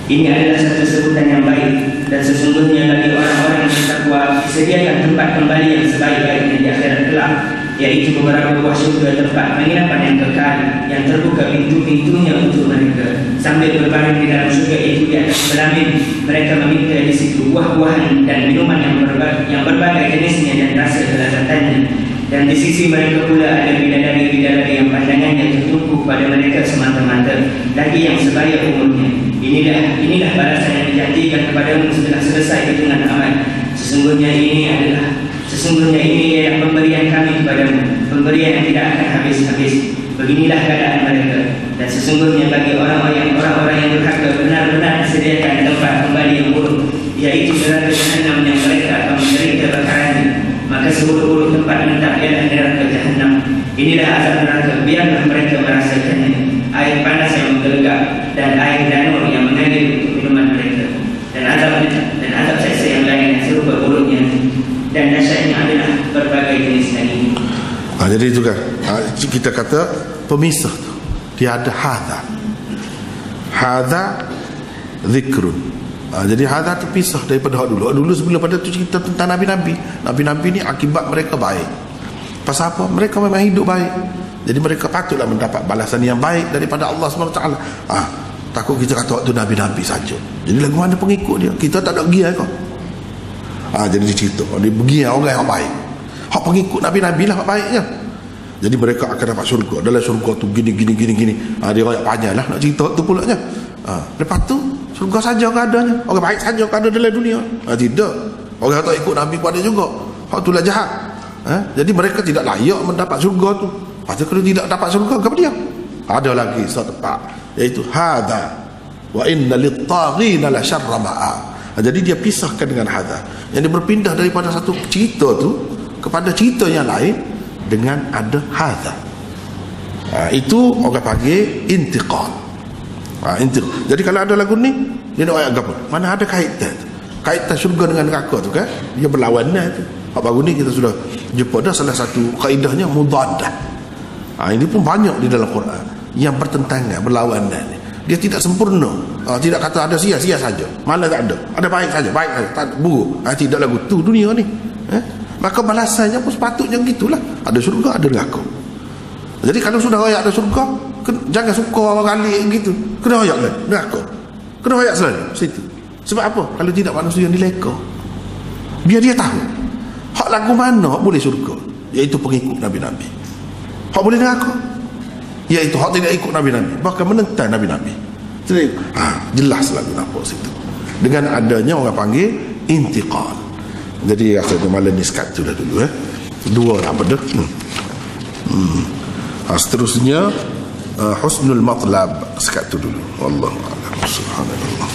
Ini adalah satu sebutan yang baik, dan sesungguhnya bagi orang-orang yang bertakwa disediakan tempat kembali yang sebaik-baiknya di akhirat kelak, yaitu beberapa buah syurga tempat penginapan yang kekal yang terbuka pintu-pintunya untuk mereka. Sambil berbaring di dalam syurga itu di atas pelamin, mereka meminta di situ buah-buahan dan minuman yang berbagai jenisnya dan rasa kelezatannya. Dan di sisi mereka pula ada bidadari-bidadari yang pandangannya tertumpu pada mereka semata-mata, lagi yang sebaya umurnya. Inilah balasan yang dijanjikan kepadamu setelah selesai hitungan amal. Sesungguhnya ini ialah pemberian kami kepadamu, pemberian yang tidak akan habis-habis. Beginilah keadaan mereka. Dan sesungguhnya bagi orang-orang yang berharga benar-benar disediakan tempat kembali yang buruk, yaitu neraka Jahannam yang mereka akan menderita perkaranya. Maka seburuk-buruk tempat menetap ialah neraka Jahannam. Inilah azab neraka, biarlah mereka merasakannya. Air panas yang menggelegak dan air danur yang mengalir untuk minuman mereka. Dan azab seksa yang lain yang serupa buruknya dan dahsyatnya adalah berbagai jenis lagi. Jadi itu kan kita kata pemisah tu. Dia ada hadza zikrun. Jadi hadza terpisah daripada hak dulu. Dulu sebelum pada tu cerita tentang nabi-nabi. Nabi-nabi ni akibat mereka baik. Pasal apa? Mereka memang hidup baik. Jadi mereka patutlah mendapat balasan yang baik daripada Allah SWT. Takut kita kata waktu nabi-nabi saja. Jadi lagu mana pengikut dia? Kita tak ada pergi kau. Jadi dia cerita dia pergi orang yang baik. Hak pengikut nabi-nabi lah hak baiknya. Jadi mereka akan dapat syurga. Dalam syurga tu gini. Dia rakyat panjang lah nak cerita tu pula nya. Lepas tu syurga saja keadaannya. Orang baik saja keadaan dalam dunia. Tidak. Orang tak ikut nabi pun ada juga. Hak itulah jahat. Jadi mereka tidak layak mendapat syurga tu. Pasal kalau tidak dapat syurga, apa dia? Ada lagi satu tempat, iaitu hadza wa inna lit-taghina la syarra ma'a. Jadi dia pisahkan dengan hadza. Yang dia berpindah daripada satu cerita tu kepada cerita yang lain dengan ada hadza. Itu orang panggil intiqal. Jadi kalau ada lagu ni, dia nak ayat apa? Mana ada kaitan tu? Kaitan syurga dengan neraka tu kan? Dia berlawanan tu. Baru ni kita sudah jumpa dah salah satu kaidahnya mudaddah. Ini pun banyak di dalam Quran yang bertentangan, berlawanan. Dia tidak sempurna. Tidak kata ada sia-sia saja, malah tak ada. Ada baik saja, tak ada buruk. Tidak lagu tu dunia ni. Maka balasannya pun sepatutnya gitulah. Ada syurga, ada neraka. Jadi kalau sudah ayat ada syurga, jangan suka orang kali gitu. Kena ayat lah neraka. Kena ayat selalu situ. Sebab apa? Kalau tidak manusia yang dileka. Biar dia tahu hak lagu mana boleh syurga, iaitu pengikut nabi-nabi. Hak boleh neraka, iaitu hak tidak ikut nabi-nabi, bahkan menentang nabi-nabi. Jadi jelas lagu nafas itu dengan adanya orang panggil intiqal. Jadi rasanya malam ni sekat tu dah dulu dua lah benda. Seterusnya husnul matlab sekat tu dulu. Wallahu a'lam. Subhanallah.